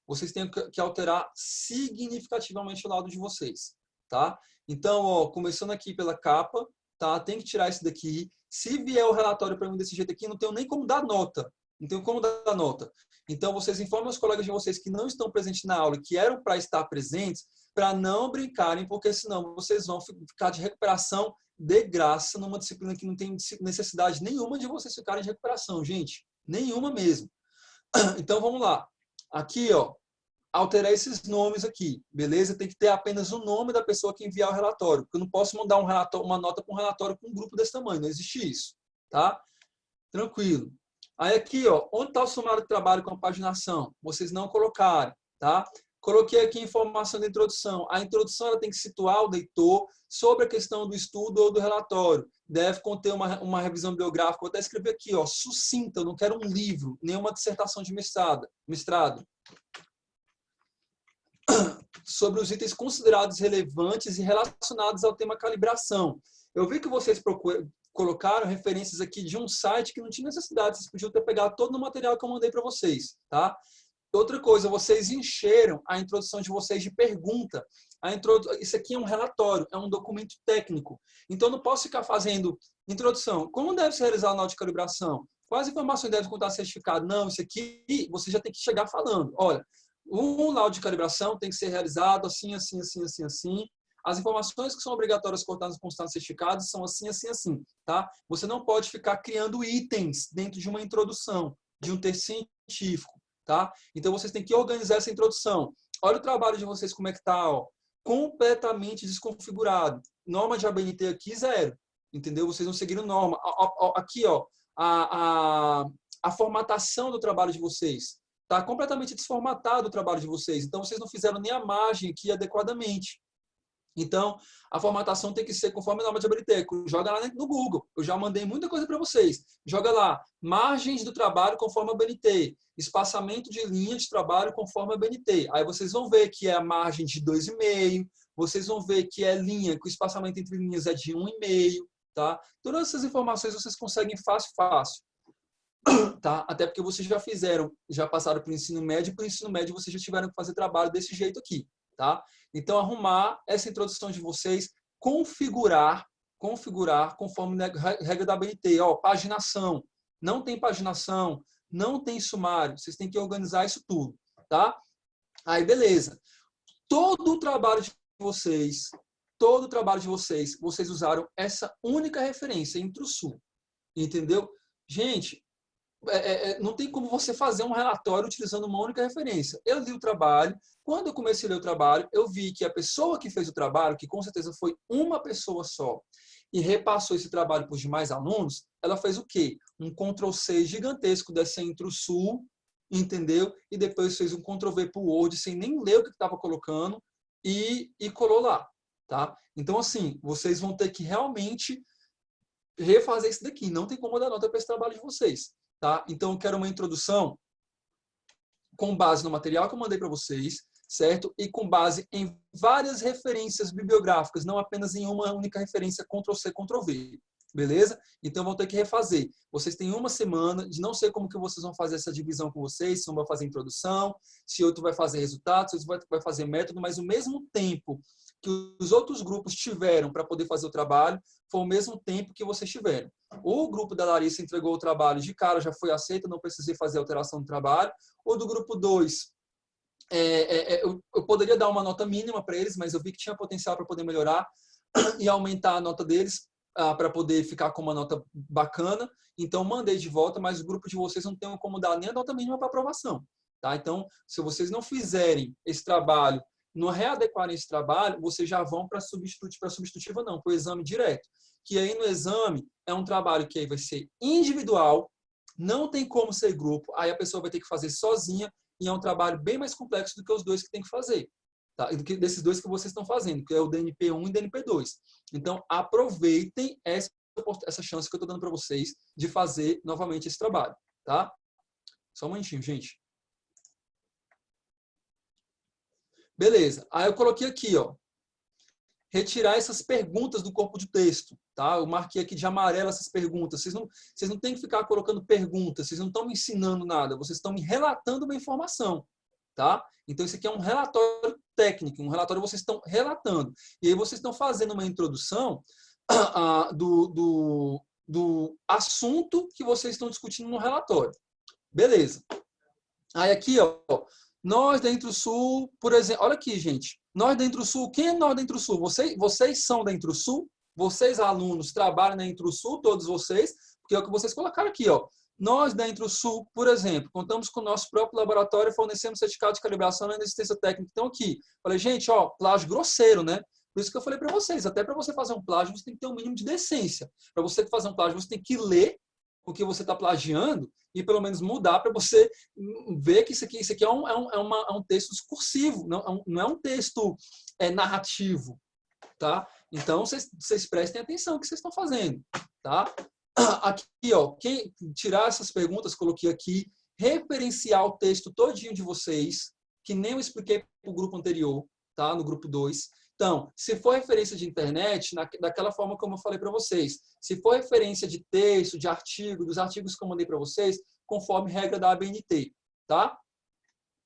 Vocês têm que alterar significativamente o laudo de vocês, tá? Então, ó, começando aqui pela capa, tá? Tem que tirar isso daqui. Se vier o relatório para mim desse jeito aqui, não tenho nem como dar nota. Não tenho como dar nota. Então, vocês informem os colegas de vocês que não estão presentes na aula, que eram para estar presentes, para não brincarem, porque senão vocês vão ficar de recuperação de graça numa disciplina que não tem necessidade nenhuma de vocês ficarem de recuperação, gente. Nenhuma mesmo. Então, vamos lá. Aqui, ó, alterar esses nomes aqui, beleza? Tem que ter apenas o nome da pessoa que enviar o relatório, porque eu não posso mandar uma nota para um relatório com um grupo desse tamanho, não existe isso, tá? Tranquilo. Aí aqui, ó, onde está o sumário de trabalho com a paginação? Vocês não colocaram, tá? Coloquei aqui informação da introdução. A introdução ela tem que situar o leitor sobre a questão do estudo ou do relatório. Deve conter uma revisão biográfica. Vou até escrever aqui, ó, sucinta. Eu não quero um livro, nem uma dissertação de mestrado. Sobre os itens considerados relevantes e relacionados ao tema calibração. Eu vi que vocês colocaram referências aqui de um site que não tinha necessidade. Vocês podiam ter pegado todo o material que eu mandei para vocês, tá? Outra coisa, vocês encheram a introdução de vocês de pergunta. Isso aqui é um relatório, é um documento técnico. Então, eu não posso ficar fazendo introdução. Como deve ser realizar o laudo de calibração? Quais informações devem contar certificado? Não, isso aqui você já tem que chegar falando. Olha, um laudo de calibração tem que ser realizado assim, assim, assim, assim, assim. As informações que são obrigatórias contadas no constante certificado são assim, assim, assim. Tá? Você não pode ficar criando itens dentro de uma introdução, de um texto científico. Tá? Então, vocês têm que organizar essa introdução. Olha o trabalho de vocês, como é que está, ó. Completamente desconfigurado. Norma de ABNT aqui, 0. Entendeu? Vocês não seguiram norma. Aqui, ó, a formatação do trabalho de vocês. Está completamente desformatado o trabalho de vocês. Então, vocês não fizeram nem a margem aqui adequadamente. Então, a formatação tem que ser conforme a norma de ABNT. Joga lá no Google. Eu já mandei muita coisa para vocês. Joga lá, margens do trabalho conforme a ABNT. Espaçamento de linha de trabalho conforme a ABNT. Aí vocês vão ver que é a margem de 2,5. Vocês vão ver que é linha, que o espaçamento entre linhas é de 1,5. Tá? Todas essas informações vocês conseguem fácil. Tá? Até porque vocês já fizeram, já passaram para o ensino médio, e para o ensino médio vocês já tiveram que fazer trabalho desse jeito aqui. Tá? Então, arrumar essa introdução de vocês, configurar conforme a regra da ABNT. Ó, paginação. Não tem paginação, não tem sumário. Vocês têm que organizar isso tudo. Tá? Aí, beleza. Todo o trabalho de vocês, vocês usaram essa única referência, Intrusul. Entendeu? Gente, não tem como você fazer um relatório utilizando uma única referência. Eu li o trabalho. Quando eu comecei a ler o trabalho, eu vi que a pessoa que fez o trabalho, que com certeza foi uma pessoa só, e repassou esse trabalho para os demais alunos, ela fez o quê? Um Ctrl+C gigantesco dessa Intrusul, entendeu? E depois fez um Ctrl+V para o Word, sem nem ler o que estava colocando, e colou lá. Tá? Então, assim, vocês vão ter que realmente refazer isso daqui. Não tem como dar nota para esse trabalho de vocês. Tá? Então, eu quero uma introdução com base no material que eu mandei para vocês, certo? E com base em várias referências bibliográficas, não apenas em uma única referência Ctrl+C, Ctrl+V. Beleza? Então, vão ter que refazer. Vocês têm uma semana, de não sei como que vocês vão fazer essa divisão com vocês, se um vai fazer introdução, se outro vai fazer resultados, se outro vai fazer método, mas o mesmo tempo que os outros grupos tiveram para poder fazer o trabalho, foi o mesmo tempo que vocês tiveram. O grupo da Larissa entregou o trabalho de cara, já foi aceito, não precisei fazer alteração do trabalho. O do grupo 2, eu poderia dar uma nota mínima para eles, mas eu vi que tinha potencial para poder melhorar e aumentar a nota deles para poder ficar com uma nota bacana. Então, mandei de volta, mas o grupo de vocês não tem como dar nem a nota mínima para aprovação. Tá? Então, se vocês não fizerem esse trabalho, não readequarem esse trabalho, vocês já vão para substitutiva não, para o exame direto. Que aí no exame é um trabalho que aí vai ser individual, não tem como ser grupo, aí a pessoa vai ter que fazer sozinha e é um trabalho bem mais complexo do que os dois que tem que fazer. Tá? Do que desses dois que vocês estão fazendo, que é o DNP1 e DNP2. Então, aproveitem essa chance que eu estou dando para vocês de fazer novamente esse trabalho. Tá? Só um momentinho, gente. Beleza. Aí eu coloquei aqui, ó, retirar essas perguntas do corpo de texto. Tá? Eu marquei aqui de amarelo essas perguntas. Vocês não têm que ficar colocando perguntas, vocês não estão me ensinando nada, vocês estão me relatando uma informação. Tá? Então, isso aqui é um relatório técnico, um relatório que vocês estão relatando. E aí vocês estão fazendo uma introdução do assunto que vocês estão discutindo no relatório. Beleza. Aí aqui, ó, nós da Intrusul, por exemplo, olha aqui, gente. Nós da Intrusul, quem é nós da Intrusul? Vocês são da Intrusul? Vocês, alunos, trabalham na Intrusul, todos vocês, porque é o que vocês colocaram aqui, ó. Nós, da Intrusul, por exemplo, contamos com o nosso próprio laboratório e fornecemos certificado de calibração na assistência técnica. Então, aqui, falei, gente, ó, plágio grosseiro, né? Por isso que eu falei para vocês, até para você fazer um plágio, você tem que ter um mínimo de decência. Para você fazer um plágio, você tem que ler o que você está plagiando e pelo menos mudar para você ver que isso aqui é um texto discursivo, não é um texto narrativo. Tá? Então, vocês prestem atenção no que vocês estão fazendo. Tá? Aqui, ó, tirar essas perguntas, coloquei aqui, referenciar o texto todinho de vocês, que nem eu expliquei para o grupo anterior, tá? No grupo 2. Então, se for referência de internet, daquela forma como eu falei para vocês. Se for referência de texto, de artigo, dos artigos que eu mandei para vocês, conforme regra da ABNT, tá?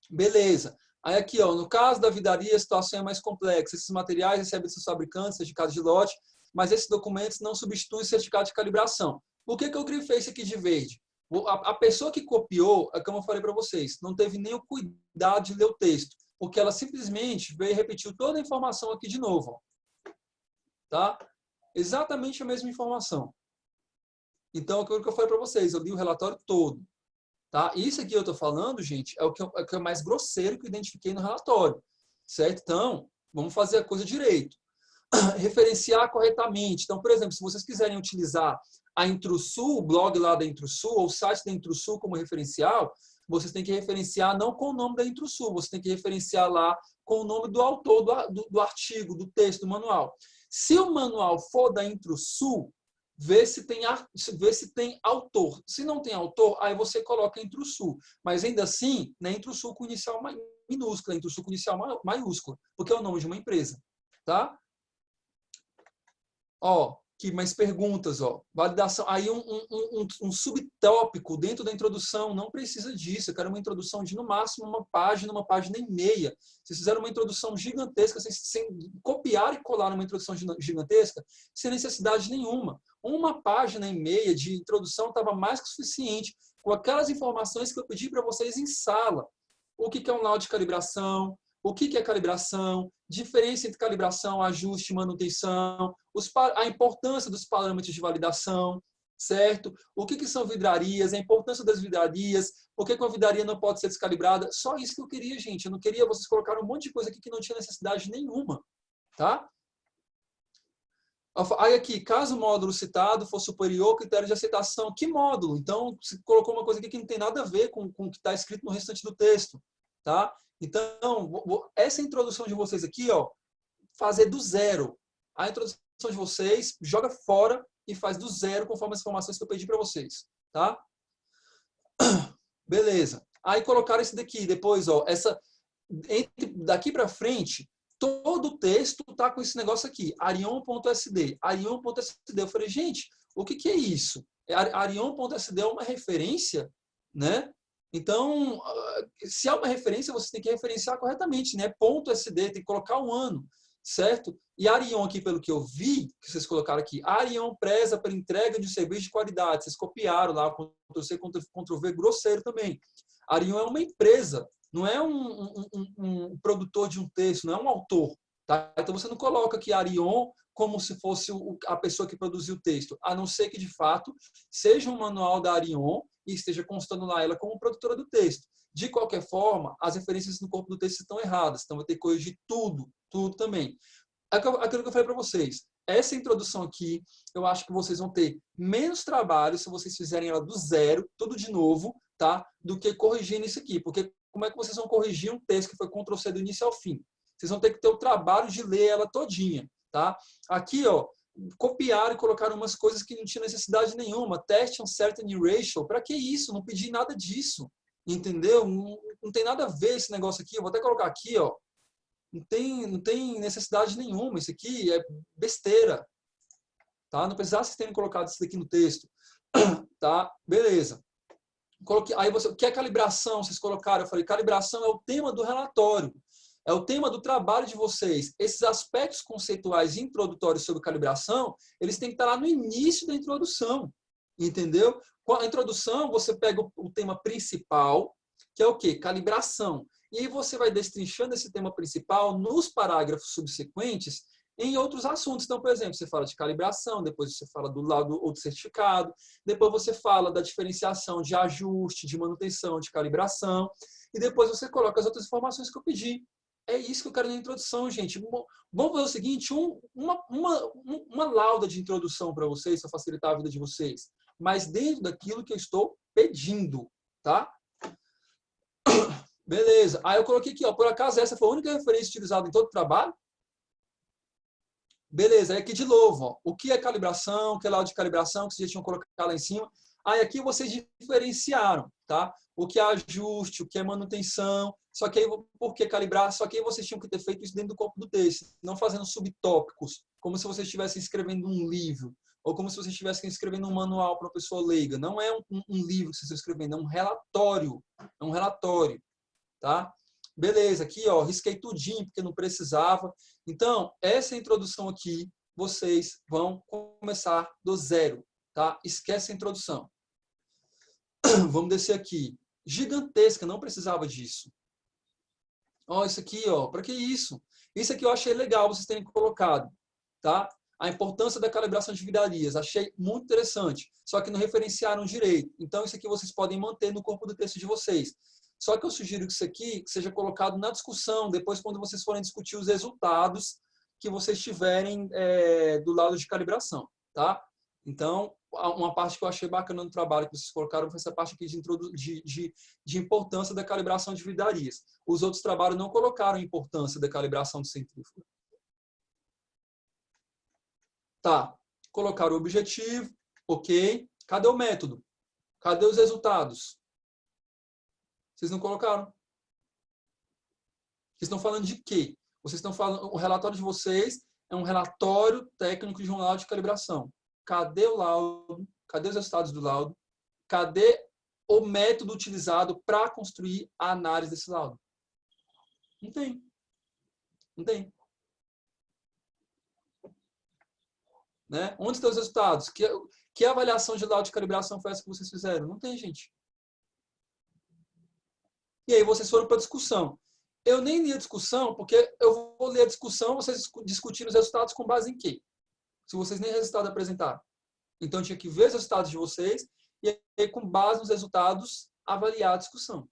Beleza. Aí aqui, ó, no caso da vidaria, a situação é mais complexa. Esses materiais recebem de seus fabricantes, certificado de lote, mas esses documentos não substituem o certificado de calibração. Por que eu grifei isso aqui de verde? A pessoa que copiou, é como eu falei para vocês, não teve nem o cuidado de ler o texto, porque ela simplesmente veio e repetiu toda a informação aqui de novo. Ó. Tá? Exatamente a mesma informação. Então, aquilo que eu falei para vocês, eu li o relatório todo. Tá? Isso aqui eu estou falando, gente, é o que é mais grosseiro que eu identifiquei no relatório. Certo? Então, vamos fazer a coisa direito. Referenciar corretamente. Então, por exemplo, se vocês quiserem utilizar a Intrusul, o blog lá da Intrusul, ou o site da Intrusul como referencial, vocês têm que referenciar não com o nome da Introsul, você tem que referenciar lá com o nome do autor do artigo, do texto, do manual. Se o manual for da Introsul, vê se tem autor. Se não tem autor, aí você coloca Introsul. Mas ainda assim, não é Introsul com inicial minúscula, é Introsul com inicial maiúscula, porque é o nome de uma empresa. Tá? Ó, aqui mais perguntas, ó. Validação. Aí um subtópico dentro da introdução, não precisa disso. Eu quero uma introdução de, no máximo, uma página e meia. Vocês fizeram uma introdução gigantesca, sem copiar e colar uma introdução gigantesca, sem necessidade nenhuma. Uma página e meia de introdução estava mais que suficiente, com aquelas informações que eu pedi para vocês em sala. O que é um laudo de calibração, o que é calibração, diferença entre calibração, ajuste e manutenção, a importância dos parâmetros de validação, certo? O que são vidrarias, a importância das vidrarias, por que uma vidraria não pode ser descalibrada. Só isso que eu queria, gente. Eu não queria vocês colocarem um monte de coisa aqui que não tinha necessidade nenhuma. Tá? Aí aqui, caso o módulo citado for superior ao critério de aceitação, que módulo? Então, você colocou uma coisa aqui que não tem nada a ver com o que está escrito no restante do texto. Tá? Então, essa introdução de vocês aqui, ó, fazer do zero. A introdução de vocês, joga fora e faz do zero conforme as informações que eu pedi para vocês. Tá? Beleza. Aí colocaram esse daqui. Depois, ó, daqui para frente, todo o texto tá com esse negócio aqui. Arion.sd. Arion.sd. Eu falei, gente, o que é isso? Arion.sd é uma referência, né? Então, se é uma referência, você tem que referenciar corretamente, né? .sd, tem que colocar um ano, certo? E Arion aqui, pelo que eu vi, que vocês colocaram aqui, Arion preza pela entrega de um serviço de qualidade. Vocês copiaram lá, Ctrl-C, Ctrl-V, grosseiro também. Arion é uma empresa, não é um produtor de um texto, não é um autor. Tá? Então, você não coloca aqui Arion como se fosse a pessoa que produziu o texto, a não ser que, de fato, seja um manual da Arion e esteja constando lá ela como produtora do texto. De qualquer forma, as referências no corpo do texto estão erradas, então vai ter que corrigir tudo também. Aquilo que eu falei para vocês, essa introdução aqui, eu acho que vocês vão ter menos trabalho se vocês fizerem ela do zero, tudo de novo, tá? Do que corrigindo isso aqui, porque como é que vocês vão corrigir um texto que foi Ctrl+C do início ao fim? Vocês vão ter que ter o trabalho de ler ela todinha, tá? Aqui, ó, copiaram e colocaram umas coisas que não tinha necessidade nenhuma. Test uncertainty ratio. Para que isso? Não pedi nada disso. Entendeu? Não tem nada a ver esse negócio aqui. Eu vou até colocar aqui, ó. Não tem necessidade nenhuma. Isso aqui é besteira. Tá? Não precisava vocês terem colocado isso aqui no texto. Tá? Beleza. Aí o que é calibração? Vocês colocaram. Eu falei, calibração é o tema do relatório. É o tema do trabalho de vocês. Esses aspectos conceituais introdutórios sobre calibração, eles têm que estar lá no início da introdução. Entendeu? Com a introdução, você pega o tema principal, que é o quê? Calibração. E aí você vai destrinchando esse tema principal nos parágrafos subsequentes em outros assuntos. Então, por exemplo, você fala de calibração, depois você fala do laudo ou do certificado, depois você fala da diferenciação de ajuste, de manutenção, de calibração, e depois você coloca as outras informações que eu pedi. É isso que eu quero na introdução, gente. Vamos fazer o seguinte, uma lauda de introdução para vocês, para facilitar a vida de vocês, mas dentro daquilo que eu estou pedindo, tá? Beleza. Aí eu coloquei aqui, ó, por acaso essa foi a única referência utilizada em todo o trabalho? Beleza, aí aqui de novo, ó, o que é calibração, o que é lauda de calibração, que vocês já tinham colocado lá em cima. Aí aqui vocês diferenciaram, tá? O que é ajuste, o que é manutenção, só que aí, por que calibrar? Só que aí vocês tinham que ter feito isso dentro do corpo do texto, não fazendo subtópicos, como se vocês estivessem escrevendo um livro, ou como se vocês estivessem escrevendo um manual para uma pessoa leiga. Não é um livro que vocês estão escrevendo, é um relatório. É um relatório, tá? Beleza, aqui, ó, risquei tudinho, porque não precisava. Então, essa introdução aqui, vocês vão começar do zero, tá? Esquece a introdução. Vamos descer aqui. Gigantesca, não precisava disso. Ó, isso aqui, ó, para que isso? Isso aqui eu achei legal vocês terem colocado, tá? A importância da calibração de vidrarias, achei muito interessante, só que não referenciaram direito. Então, isso aqui vocês podem manter no corpo do texto de vocês. Só que eu sugiro que isso aqui seja colocado na discussão, depois quando vocês forem discutir os resultados que vocês tiverem do lado de calibração, tá? Então, uma parte que eu achei bacana no trabalho que vocês colocaram foi essa parte aqui de importância da calibração de vidrarias. Os outros trabalhos não colocaram a importância da calibração de centrífuga. Tá, colocaram o objetivo, ok. Cadê o método? Cadê os resultados? Vocês não colocaram. Vocês estão falando de quê? Vocês estão falando, o relatório de vocês é um relatório técnico de um laudo de calibração. Cadê o laudo? Cadê os resultados do laudo? Cadê o método utilizado para construir a análise desse laudo? Não tem. Não tem. Né? Onde estão os resultados? Que avaliação de laudo de calibração foi essa que vocês fizeram? Não tem, gente. E aí vocês foram para a discussão. Eu nem li a discussão, porque eu vou ler a discussão, vocês discutiram os resultados com base em quê? Se vocês nem resultado apresentaram. Então, eu tinha que ver os resultados de vocês e aí, com base nos resultados, avaliar a discussão.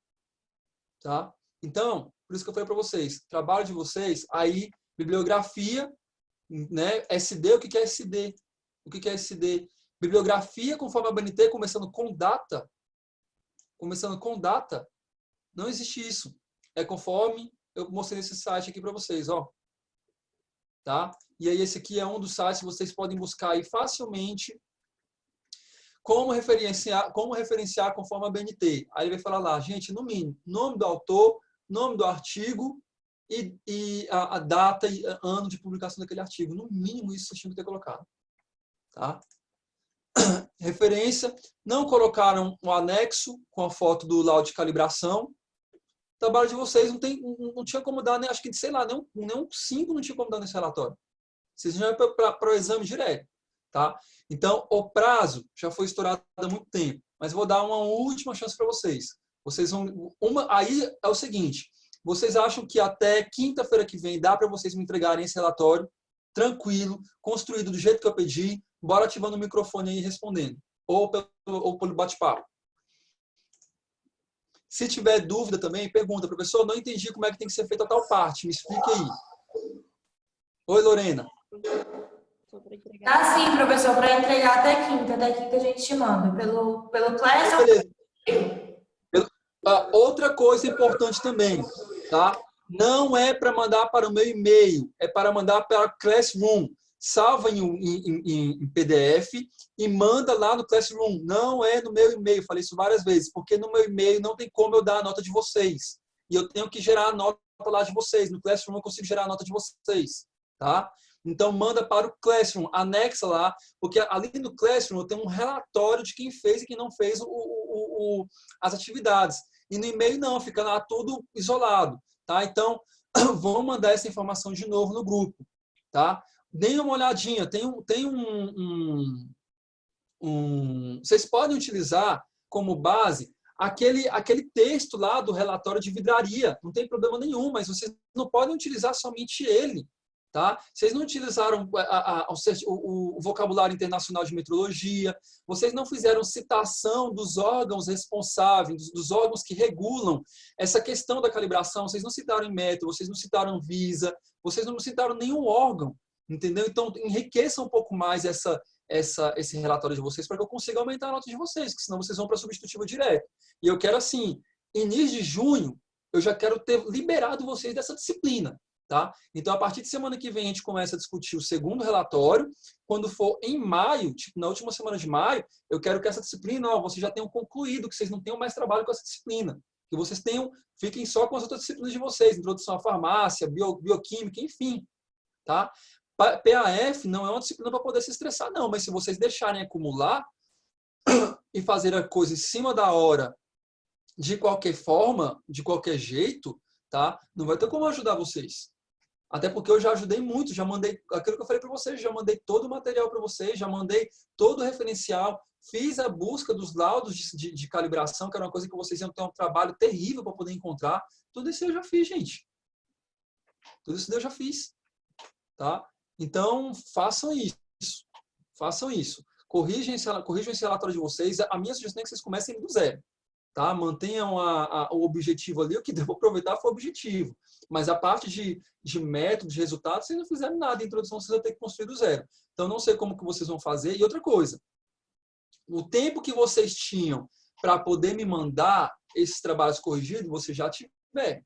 Tá? Então, por isso que eu falei para vocês, trabalho de vocês, aí, bibliografia, né? SD, o que é SD? O que é SD? Bibliografia conforme a BNT, começando com data. Começando com data. Não existe isso. É conforme eu mostrei nesse site aqui para vocês, ó. Tá? E aí esse aqui é um dos sites que vocês podem buscar aí facilmente como referenciar conforme a BNT. Aí ele vai falar lá, gente, no mínimo, nome do autor, nome do artigo e a data e ano de publicação daquele artigo. No mínimo isso vocês tinham que ter colocado. Tá? Referência, não colocaram o anexo com a foto do laudo de calibração. O trabalho de vocês não tinha como dar, nem, acho que, sei lá, nem um 5 não tinha como dar nesse relatório. Vocês já vão para o exame direto. Tá? Então, o prazo já foi estourado há muito tempo, mas vou dar uma última chance para vocês. Vocês vão, aí é o seguinte, vocês acham que até quinta-feira que vem dá para vocês me entregarem esse relatório tranquilo, construído do jeito que eu pedi, bora ativando o microfone aí e respondendo, ou pelo bate-papo. Se tiver dúvida também, pergunta, professor, não entendi como é que tem que ser feita a tal parte, me explique aí. Oi, Lorena. Tá sim, professor, para entregar até quinta a gente te manda, pelo Class. Beleza. Outra coisa importante também, tá? Não é para mandar para o meu e-mail, é para mandar para a Classroom. Salva em PDF e manda lá no Classroom. Não é no meu e-mail, falei isso várias vezes, porque no meu e-mail não tem como eu dar a nota de vocês. E eu tenho que gerar a nota lá de vocês. No Classroom eu consigo gerar a nota de vocês, tá? Então, manda para o Classroom, anexa lá, porque ali no Classroom eu tenho um relatório de quem fez e quem não fez as atividades. E no e-mail não, fica lá tudo isolado, tá? Então, vamos mandar essa informação de novo no grupo, tá? Deem uma olhadinha, vocês podem utilizar como base aquele texto lá do relatório de vidraria, não tem problema nenhum, mas vocês não podem utilizar somente ele. Tá? Vocês não utilizaram o vocabulário internacional de metrologia, vocês não fizeram citação dos órgãos responsáveis, dos órgãos que regulam essa questão da calibração, vocês não citaram Inmetro, vocês não citaram Visa, vocês não citaram nenhum órgão, entendeu? Então, enriqueça um pouco mais esse relatório de vocês para que eu consiga aumentar a nota de vocês, porque senão vocês vão para a substitutiva direto. E eu quero, assim, início de junho, eu já quero ter liberado vocês dessa disciplina. Tá? Então, a partir de semana que vem, a gente começa a discutir o segundo relatório. Quando for em maio, tipo, na última semana de maio, eu quero que essa disciplina, vocês já tenham concluído, que vocês não tenham mais trabalho com essa disciplina. Que vocês fiquem só com as outras disciplinas de vocês, introdução à farmácia, bioquímica, enfim. Tá? PAF não é uma disciplina para poder se estressar, não. Mas se vocês deixarem acumular e fazer a coisa em cima da hora, de qualquer forma, de qualquer jeito, tá? Não vai ter como ajudar vocês. Até porque eu já ajudei muito, já mandei aquilo que eu falei para vocês, já mandei todo o material para vocês, já mandei todo o referencial, fiz a busca dos laudos de calibração, que era uma coisa que vocês iam ter um trabalho terrível para poder encontrar. Tudo isso eu já fiz, gente. Tudo isso eu já fiz. Tá? Então, façam isso. Façam isso. Corrijam esse relatório de vocês. A minha sugestão é que vocês comecem do zero. tá? Mantenham o objetivo ali, o que deu para aproveitar foi o objetivo. Mas a parte de método, de resultado, vocês não fizeram nada. A introdução vocês vão ter que construir do zero. Então, não sei como que vocês vão fazer. E outra coisa, o tempo que vocês tinham para poder me mandar esses trabalhos corrigidos, vocês já tiveram.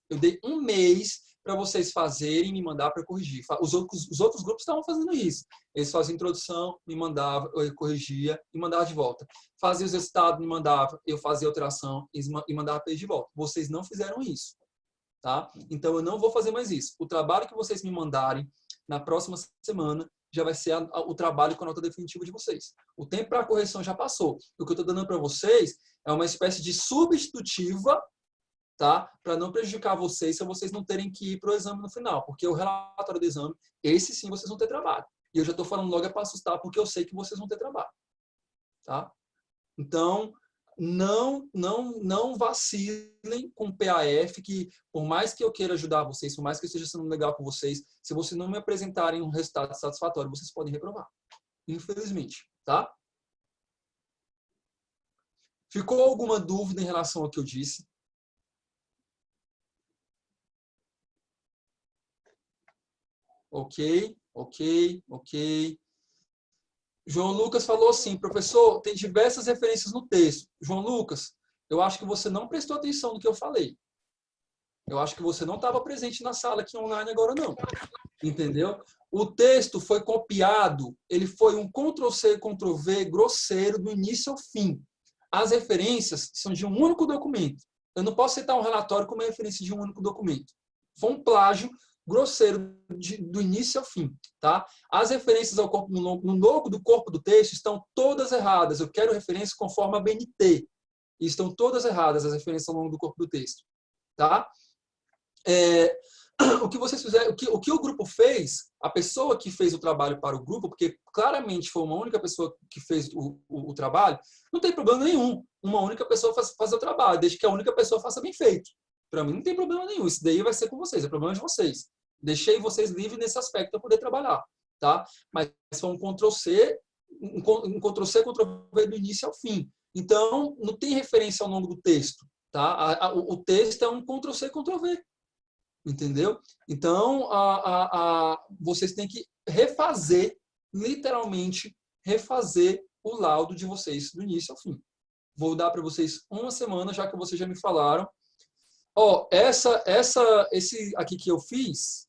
Eu dei 1 mês para vocês fazerem e me mandar para corrigir. Os outros grupos estavam fazendo isso. Eles faziam introdução, me mandavam, eu corrigia e mandava de volta. Fazia os resultados, me mandava, eu fazia alteração e mandava para eles de volta. Vocês não fizeram isso. Tá? Então, eu não vou fazer mais isso. O trabalho que vocês me mandarem na próxima semana já vai ser o trabalho com a nota definitiva de vocês. O tempo para a correção já passou. O que eu estou dando para vocês é uma espécie de substitutiva, tá? Para não prejudicar vocês se vocês não terem que ir para o exame no final. Porque o relatório do exame, esse sim vocês vão ter trabalho. E eu já estou falando logo para assustar, porque eu sei que vocês vão ter trabalho. Tá? Então, não vacilem com o PAF, que por mais que eu queira ajudar vocês, por mais que eu esteja sendo legal com vocês, se vocês não me apresentarem um resultado satisfatório, vocês podem reprovar. Infelizmente, tá? Ficou alguma dúvida em relação ao que eu disse? Ok. João Lucas falou assim, professor, tem diversas referências no texto. João Lucas, eu acho que você não prestou atenção no que eu falei. Eu acho que você não estava presente na sala aqui online agora, não. Entendeu? O texto foi copiado, ele foi um Ctrl+C, Ctrl+V grosseiro do início ao fim. As referências são de um único documento. Eu não posso citar um relatório como referência de um único documento. Foi um plágio grosseiro do início ao fim, tá? As referências ao corpo, no logo do corpo do texto estão todas erradas. Eu quero referência conforme a BNT. E estão todas erradas as referências ao longo do corpo do texto, tá? O que vocês fizeram, o que o grupo fez, a pessoa que fez o trabalho para o grupo, porque claramente foi uma única pessoa que fez o trabalho, não tem problema nenhum. Uma única pessoa fazer o trabalho, desde que a única pessoa faça bem feito. Para mim não tem problema nenhum. Isso daí vai ser com vocês, é problema de vocês. Deixei vocês livres nesse aspecto para poder trabalhar, tá? Mas foi um Ctrl+C, Ctrl+V do início ao fim. Então, não tem referência ao longo do texto, tá? O texto é um Ctrl+C, Ctrl+V. Entendeu? Então, vocês têm que refazer, literalmente, refazer o laudo de vocês do início ao fim. Vou dar para vocês 1 semana, já que vocês já me falaram. Ó, esse aqui que eu fiz,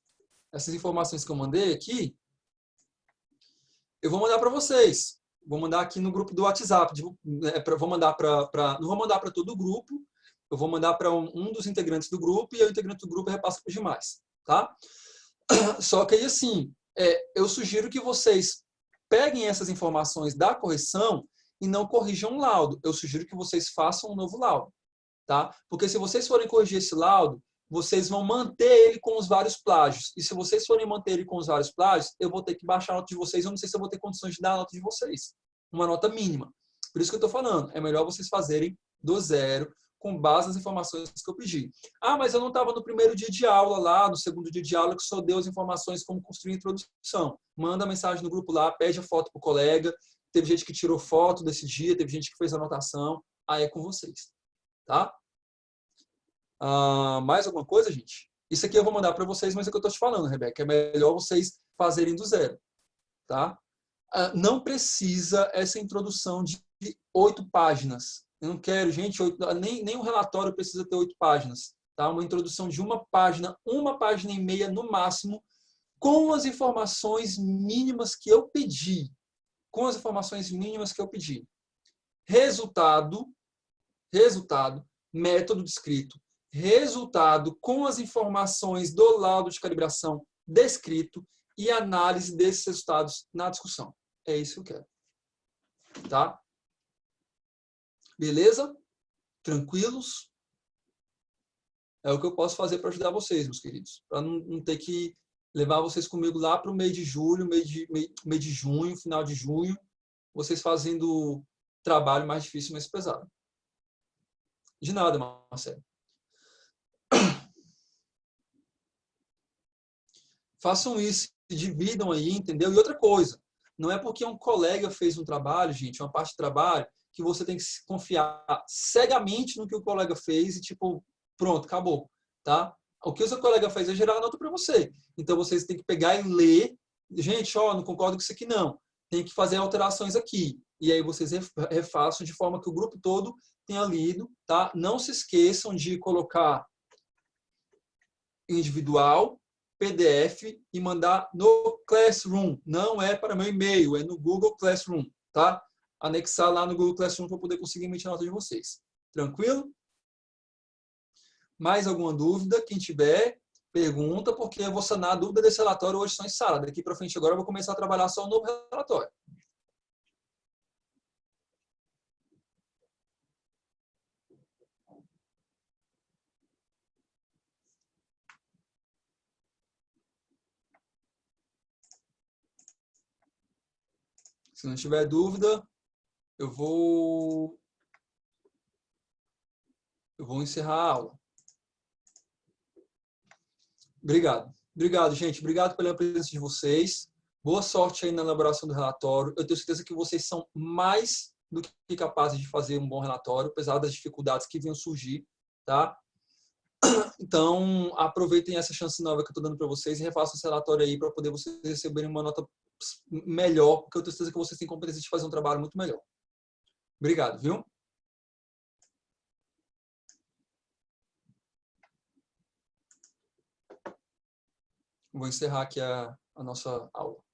essas informações que eu mandei aqui, eu vou mandar para vocês. Vou mandar aqui no grupo do WhatsApp. Vou mandar não vou mandar para todo o grupo. Eu vou mandar para um dos integrantes do grupo e o integrante do grupo repassa para os demais, tá? Só que aí, assim, eu sugiro que vocês peguem essas informações da correção e não corrijam o laudo. Eu sugiro que vocês façam um novo laudo, tá? Porque se vocês forem corrigir esse laudo, vocês vão manter ele com os vários plágios. E se vocês forem manter ele com os vários plágios, eu vou ter que baixar a nota de vocês. Eu não sei se eu vou ter condições de dar a nota de vocês. Uma nota mínima. Por isso que eu estou falando. É melhor vocês fazerem do zero, com base nas informações que eu pedi. Ah, mas eu não estava no primeiro dia de aula lá, no segundo dia de aula, que só deu as informações como construir a introdução. Manda mensagem no grupo lá, pede a foto para o colega. Teve gente que tirou foto desse dia, teve gente que fez anotação. Aí é com vocês. Tá? Mais alguma coisa, gente? Isso aqui eu vou mandar para vocês, mas é o que eu estou te falando, Rebeca. É melhor vocês fazerem do zero. Tá? Não precisa essa introdução de 8 páginas. Eu não quero, gente, nem um relatório precisa ter 8 páginas. Tá? Uma introdução de 1 página, 1,5 página no máximo, com as informações mínimas que eu pedi. Com as informações mínimas que eu pedi. Resultado, método descrito. Resultado com as informações do laudo de calibração descrito e análise desses resultados na discussão. É isso que eu quero. Tá? Beleza? Tranquilos? É o que eu posso fazer para ajudar vocês, meus queridos. Para não ter que levar vocês comigo lá para o mês de julho, mês de junho, final de junho, vocês fazendo trabalho mais difícil, mais pesado. De nada, Marcelo. Façam isso, dividam aí, entendeu? E outra coisa, não é porque um colega fez um trabalho, gente, uma parte de trabalho, que você tem que confiar cegamente no que o colega fez e, tipo, pronto, acabou, tá? O que o seu colega fez é gerar nota para você. Então, vocês têm que pegar e ler. Gente, ó, não concordo com isso aqui, não. Tem que fazer alterações aqui. E aí, vocês refaçam de forma que o grupo todo tenha lido, tá? Não se esqueçam de colocar individual, PDF e mandar no Classroom. Não é para meu e-mail, é no Google Classroom, tá? Anexar lá no Google Classroom para poder conseguir emitir a nota de vocês. Tranquilo? Mais alguma dúvida? Quem tiver, pergunta, porque eu vou sanar a dúvida desse relatório hoje só em sala. Daqui para frente agora eu vou começar a trabalhar só um novo relatório. Se não tiver dúvida, eu vou encerrar a aula. Obrigado. Obrigado, gente. Obrigado pela presença de vocês. Boa sorte aí na elaboração do relatório. Eu tenho certeza que vocês são mais do que capazes de fazer um bom relatório, apesar das dificuldades que venham surgir, tá? Então, aproveitem essa chance nova que eu estou dando para vocês e refaçam esse relatório aí para poder vocês receberem uma nota melhor, porque eu tenho certeza que vocês têm competência de fazer um trabalho muito melhor. Obrigado, viu? Vou encerrar aqui a nossa aula.